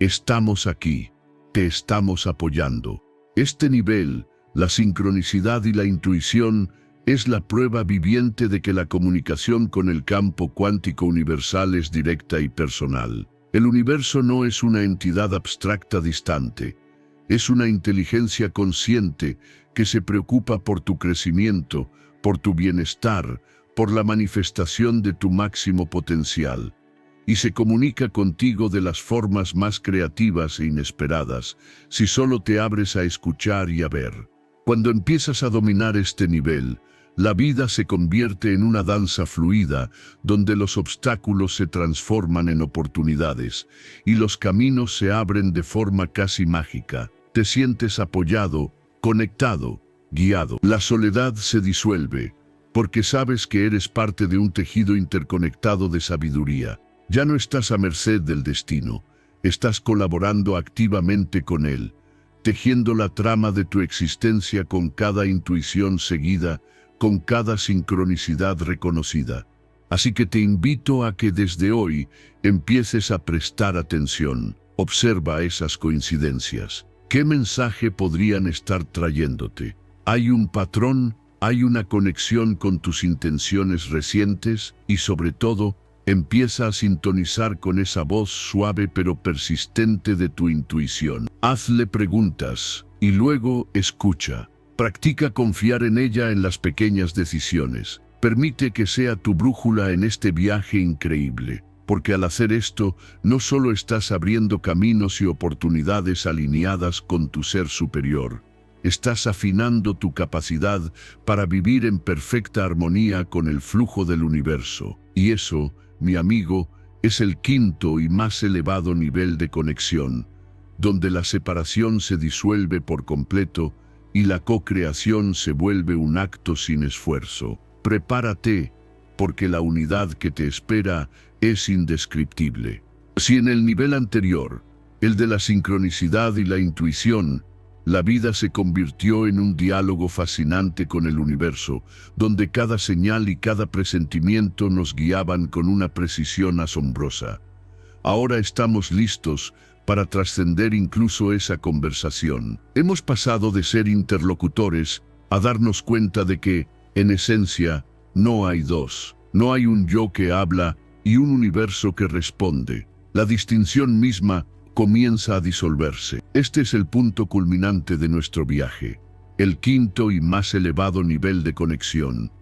estamos aquí, te estamos apoyando. Este nivel, la sincronicidad y la intuición, es la prueba viviente de que la comunicación con el campo cuántico universal es directa y personal. El universo no es una entidad abstracta distante. Es una inteligencia consciente que se preocupa por tu crecimiento, por tu bienestar, por la manifestación de tu máximo potencial. Y se comunica contigo de las formas más creativas e inesperadas, si solo te abres a escuchar y a ver. Cuando empiezas a dominar este nivel, la vida se convierte en una danza fluida, donde los obstáculos se transforman en oportunidades, y los caminos se abren de forma casi mágica. Te sientes apoyado, conectado, guiado. La soledad se disuelve, porque sabes que eres parte de un tejido interconectado de sabiduría. Ya no estás a merced del destino, estás colaborando activamente con él, tejiendo la trama de tu existencia con cada intuición seguida, con cada sincronicidad reconocida. Así que te invito a que desde hoy empieces a prestar atención. Observa esas coincidencias. ¿Qué mensaje podrían estar trayéndote? ¿Hay un patrón? ¿Hay una conexión con tus intenciones recientes? Y sobre todo, empieza a sintonizar con esa voz suave pero persistente de tu intuición. Hazle preguntas y luego escucha. Practica confiar en ella en las pequeñas decisiones. Permite que sea tu brújula en este viaje increíble, porque al hacer esto, no solo estás abriendo caminos y oportunidades alineadas con tu ser superior, estás afinando tu capacidad para vivir en perfecta armonía con el flujo del universo. Y eso, mi amigo, es el quinto y más elevado nivel de conexión, donde la separación se disuelve por completo y la co-creación se vuelve un acto sin esfuerzo. Prepárate, porque la unidad que te espera es indescriptible. Si en el nivel anterior, el de la sincronicidad y la intuición, la vida se convirtió en un diálogo fascinante con el universo, donde cada señal y cada presentimiento nos guiaban con una precisión asombrosa. Ahora estamos listos para trascender incluso esa conversación. Hemos pasado de ser interlocutores a darnos cuenta de que, en esencia, no hay dos. No hay un yo que habla y un universo que responde. La distinción misma comienza a disolverse. Este es el punto culminante de nuestro viaje, el quinto y más elevado nivel de conexión.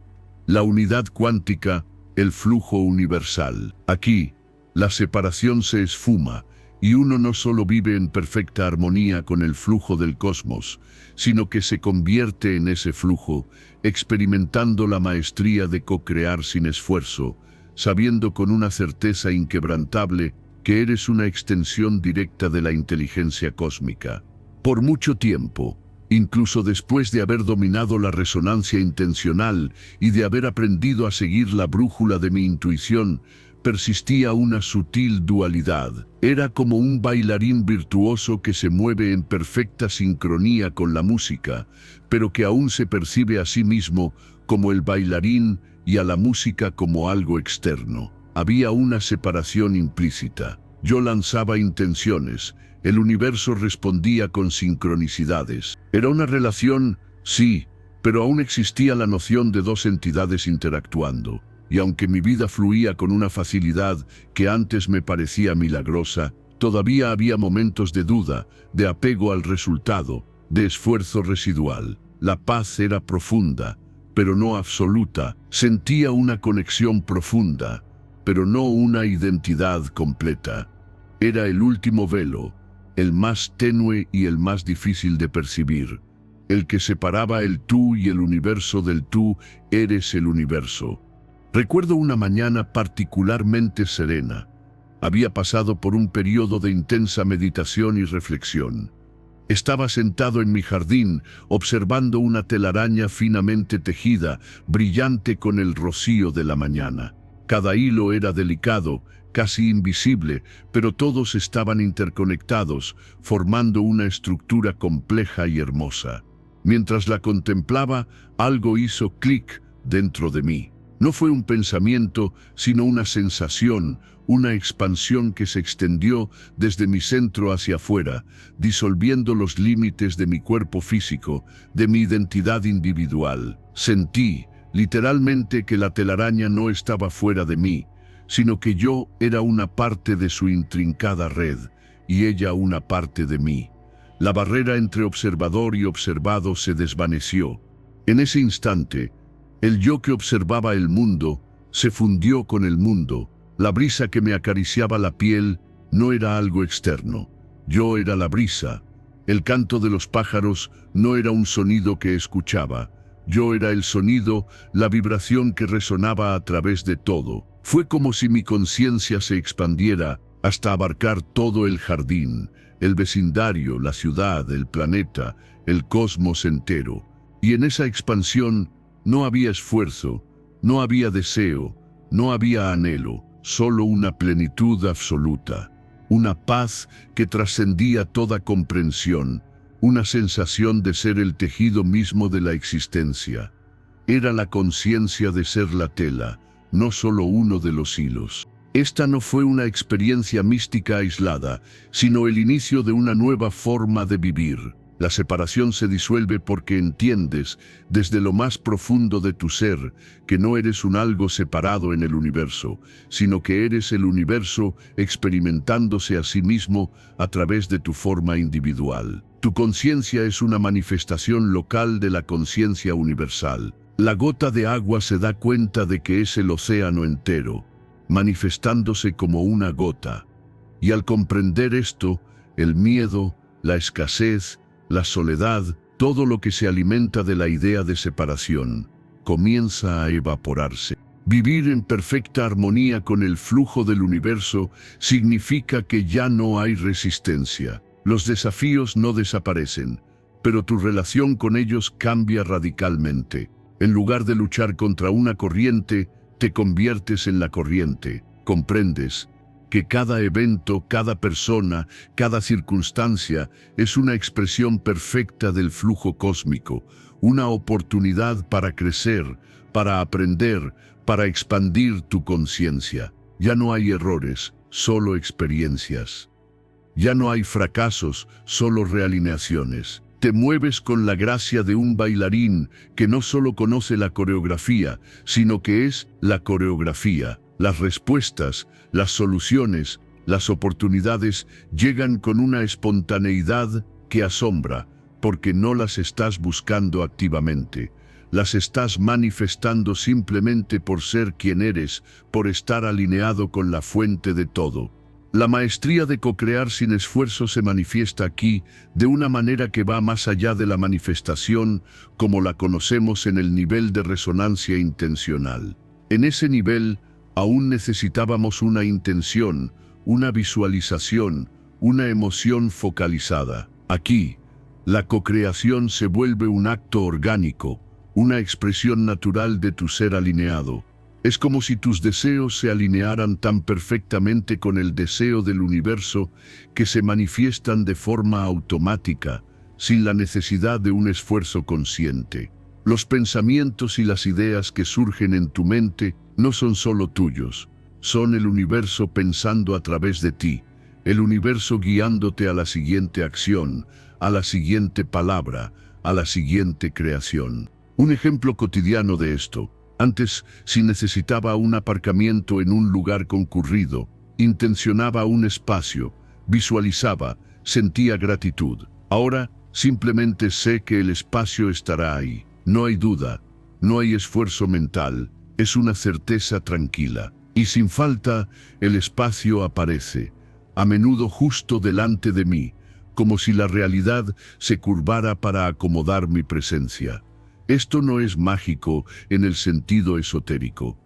La unidad cuántica, el flujo universal. Aquí, la separación se esfuma y uno no solo vive en perfecta armonía con el flujo del cosmos, sino que se convierte en ese flujo, experimentando la maestría de co-crear sin esfuerzo, sabiendo con una certeza inquebrantable que eres una extensión directa de la inteligencia cósmica. Por mucho tiempo, incluso después de haber dominado la resonancia intencional y de haber aprendido a seguir la brújula de mi intuición, persistía una sutil dualidad. Era como un bailarín virtuoso que se mueve en perfecta sincronía con la música, pero que aún se percibe a sí mismo como el bailarín y a la música como algo externo. Había una separación implícita. Yo lanzaba intenciones, el universo respondía con sincronicidades. Era una relación, sí, pero aún existía la noción de dos entidades interactuando. Y aunque mi vida fluía con una facilidad que antes me parecía milagrosa, todavía había momentos de duda, de apego al resultado, de esfuerzo residual. La paz era profunda, pero no absoluta. Sentía una conexión profunda, pero no una identidad completa. Era el último velo, el más tenue y el más difícil de percibir, el que separaba el tú y el universo del tú. Eres el universo. Recuerdo una mañana particularmente serena. Había pasado por un periodo de intensa meditación y reflexión. Estaba sentado en mi jardín, observando una telaraña finamente tejida, brillante con el rocío de la mañana. Cada hilo era delicado, casi invisible, pero todos estaban interconectados, formando una estructura compleja y hermosa. Mientras la contemplaba, algo hizo clic dentro de mí. No fue un pensamiento, sino una sensación, una expansión que se extendió desde mi centro hacia afuera, disolviendo los límites de mi cuerpo físico, de mi identidad individual. Sentí, literalmente, que la telaraña no estaba fuera de mí, sino que yo era una parte de su intrincada red, y ella una parte de mí. La barrera entre observador y observado se desvaneció. En ese instante, el yo que observaba el mundo se fundió con el mundo. La brisa que me acariciaba la piel no era algo externo. Yo era la brisa. El canto de los pájaros no era un sonido que escuchaba. Yo era el sonido, la vibración que resonaba a través de todo. Fue como si mi conciencia se expandiera hasta abarcar todo el jardín, el vecindario, la ciudad, el planeta, el cosmos entero. Y en esa expansión no había esfuerzo, no había deseo, no había anhelo, solo una plenitud absoluta, una paz que trascendía toda comprensión, una sensación de ser el tejido mismo de la existencia. Era la conciencia de ser la tela, no solo uno de los hilos. Esta no fue una experiencia mística aislada, sino el inicio de una nueva forma de vivir. La separación se disuelve porque entiendes, desde lo más profundo de tu ser, que no eres un algo separado en el universo, sino que eres el universo experimentándose a sí mismo a través de tu forma individual. Tu conciencia es una manifestación local de la conciencia universal. La gota de agua se da cuenta de que es el océano entero, manifestándose como una gota. Y al comprender esto, el miedo, la escasez, la soledad, todo lo que se alimenta de la idea de separación, comienza a evaporarse. Vivir en perfecta armonía con el flujo del universo significa que ya no hay resistencia. Los desafíos no desaparecen, pero tu relación con ellos cambia radicalmente. En lugar de luchar contra una corriente, te conviertes en la corriente. Comprendes que cada evento, cada persona, cada circunstancia es una expresión perfecta del flujo cósmico, una oportunidad para crecer, para aprender, para expandir tu conciencia. Ya no hay errores, solo experiencias. Ya no hay fracasos, solo realineaciones. Te mueves con la gracia de un bailarín que no solo conoce la coreografía, sino que es la coreografía. Las respuestas, las soluciones, las oportunidades llegan con una espontaneidad que asombra, porque no las estás buscando activamente. Las estás manifestando simplemente por ser quien eres, por estar alineado con la fuente de todo. La maestría de co-crear sin esfuerzo se manifiesta aquí de una manera que va más allá de la manifestación como la conocemos en el nivel de resonancia intencional. En ese nivel, aún necesitábamos una intención, una visualización, una emoción focalizada. Aquí, la co-creación se vuelve un acto orgánico, una expresión natural de tu ser alineado. Es como si tus deseos se alinearan tan perfectamente con el deseo del universo que se manifiestan de forma automática, sin la necesidad de un esfuerzo consciente. Los pensamientos y las ideas que surgen en tu mente no son solo tuyos, son el universo pensando a través de ti, el universo guiándote a la siguiente acción, a la siguiente palabra, a la siguiente creación. Un ejemplo cotidiano de esto. Antes, si necesitaba un aparcamiento en un lugar concurrido, intencionaba un espacio, visualizaba, sentía gratitud. Ahora, simplemente sé que el espacio estará ahí. No hay duda, no hay esfuerzo mental, es una certeza tranquila. Y sin falta, el espacio aparece, a menudo justo delante de mí, como si la realidad se curvara para acomodar mi presencia. Esto no es mágico en el sentido esotérico.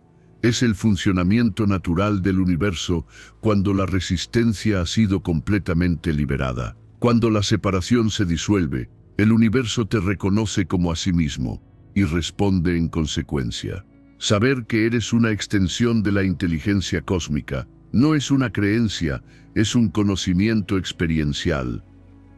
Es el funcionamiento natural del universo cuando la resistencia ha sido completamente liberada. Cuando la separación se disuelve, el universo te reconoce como a sí mismo y responde en consecuencia. Saber que eres una extensión de la inteligencia cósmica no es una creencia, es un conocimiento experiencial.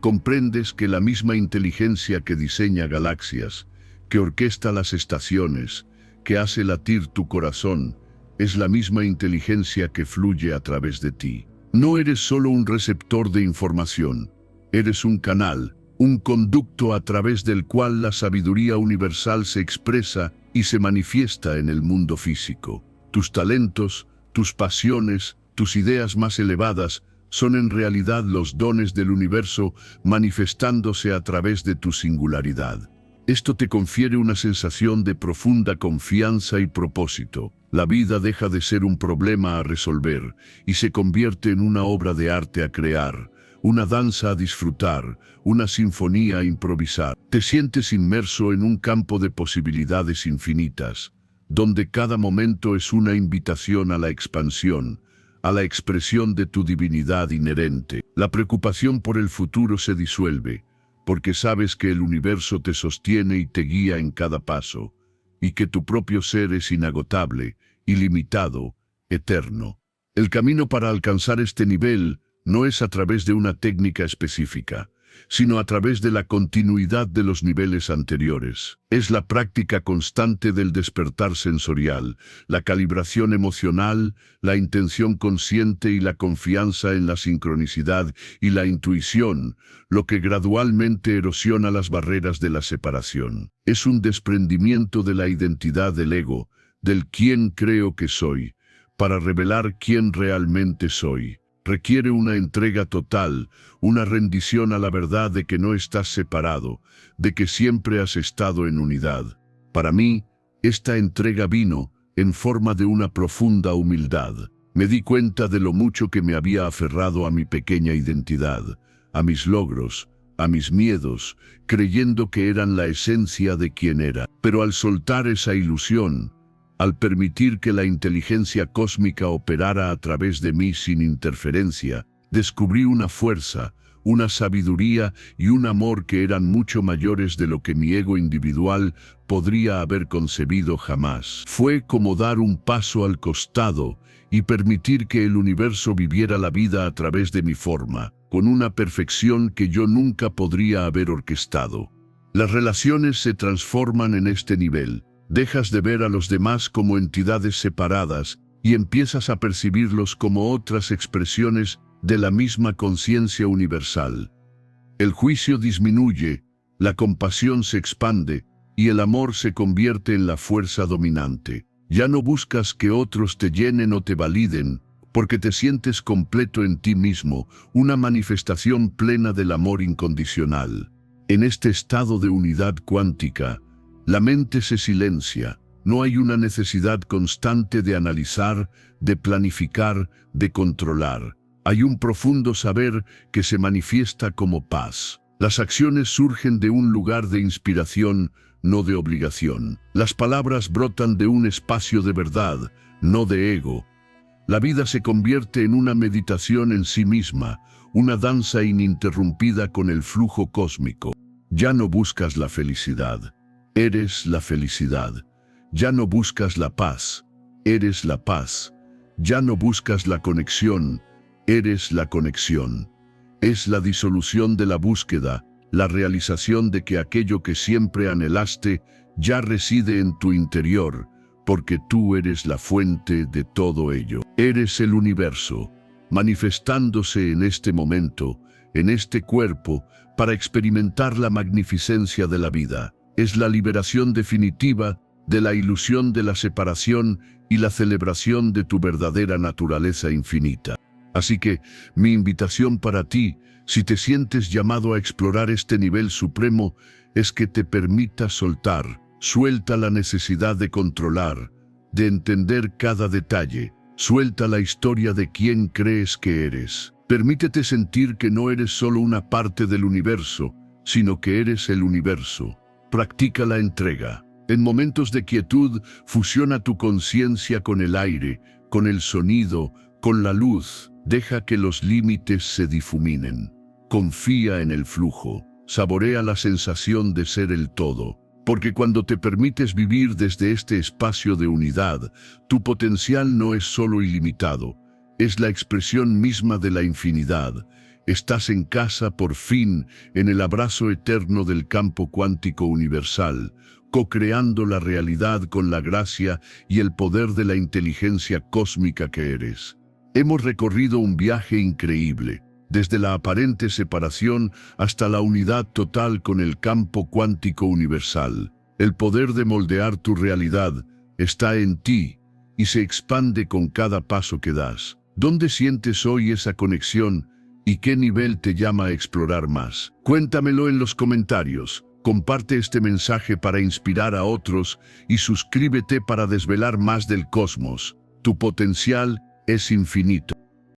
Comprendes que la misma inteligencia que diseña galaxias, que orquesta las estaciones, que hace latir tu corazón, es la misma inteligencia que fluye a través de ti. No eres solo un receptor de información, eres un canal, un conducto a través del cual la sabiduría universal se expresa y se manifiesta en el mundo físico. Tus talentos, tus pasiones, tus ideas más elevadas son en realidad los dones del universo manifestándose a través de tu singularidad. Esto te confiere una sensación de profunda confianza y propósito. La vida deja de ser un problema a resolver y se convierte en una obra de arte a crear, una danza a disfrutar, una sinfonía a improvisar. Te sientes inmerso en un campo de posibilidades infinitas, donde cada momento es una invitación a la expansión, a la expresión de tu divinidad inherente. La preocupación por el futuro se disuelve, porque sabes que el universo te sostiene y te guía en cada paso, y que tu propio ser es inagotable, ilimitado, eterno. El camino para alcanzar este nivel no es a través de una técnica específica, sino a través de la continuidad de los niveles anteriores. Es la práctica constante del despertar sensorial, la calibración emocional, la intención consciente y la confianza en la sincronicidad y la intuición, lo que gradualmente erosiona las barreras de la separación. Es un desprendimiento de la identidad del ego, del quién creo que soy, para revelar quién realmente soy. Requiere una entrega total, una rendición a la verdad de que no estás separado, de que siempre has estado en unidad. Para mí, esta entrega vino en forma de una profunda humildad. Me di cuenta de lo mucho que me había aferrado a mi pequeña identidad, a mis logros, a mis miedos, creyendo que eran la esencia de quien era. Pero al soltar esa ilusión, al permitir que la inteligencia cósmica operara a través de mí sin interferencia, descubrí una fuerza, una sabiduría y un amor que eran mucho mayores de lo que mi ego individual podría haber concebido jamás. Fue como dar un paso al costado y permitir que el universo viviera la vida a través de mi forma, con una perfección que yo nunca podría haber orquestado. Las relaciones se transforman en este nivel. Dejas de ver a los demás como entidades separadas y empiezas a percibirlos como otras expresiones de la misma conciencia universal. El juicio disminuye, la compasión se expande y el amor se convierte en la fuerza dominante. Ya no buscas que otros te llenen o te validen, porque te sientes completo en ti mismo, una manifestación plena del amor incondicional. En este estado de unidad cuántica, la mente se silencia, no hay una necesidad constante de analizar, de planificar, de controlar. Hay un profundo saber que se manifiesta como paz. Las acciones surgen de un lugar de inspiración, no de obligación. Las palabras brotan de un espacio de verdad, no de ego. La vida se convierte en una meditación en sí misma, una danza ininterrumpida con el flujo cósmico. Ya no buscas la felicidad. Eres la felicidad. Ya no buscas la paz. Eres la paz. Ya no buscas la conexión. Eres la conexión. Es la disolución de la búsqueda, la realización de que aquello que siempre anhelaste ya reside en tu interior, porque tú eres la fuente de todo ello. Eres el universo, manifestándose en este momento, en este cuerpo, para experimentar la magnificencia de la vida. Es la liberación definitiva de la ilusión de la separación y la celebración de tu verdadera naturaleza infinita. Así que, mi invitación para ti, si te sientes llamado a explorar este nivel supremo, es que te permitas soltar. Suelta la necesidad de controlar, de entender cada detalle. Suelta la historia de quién crees que eres. Permítete sentir que no eres solo una parte del universo, sino que eres el universo. Practica la entrega. En momentos de quietud, fusiona tu conciencia con el aire, con el sonido, con la luz. Deja que los límites se difuminen. Confía en el flujo. Saborea la sensación de ser el todo. Porque cuando te permites vivir desde este espacio de unidad, tu potencial no es solo ilimitado, es la expresión misma de la infinidad. Estás en casa por fin, en el abrazo eterno del campo cuántico universal, co-creando la realidad con la gracia y el poder de la inteligencia cósmica que eres. Hemos recorrido un viaje increíble, desde la aparente separación hasta la unidad total con el campo cuántico universal. El poder de moldear tu realidad está en ti y se expande con cada paso que das. ¿Dónde sientes hoy esa conexión y qué nivel te llama a explorar más? Cuéntamelo en los comentarios. Comparte este mensaje para inspirar a otros y suscríbete para desvelar más del cosmos. Tu potencial es infinito.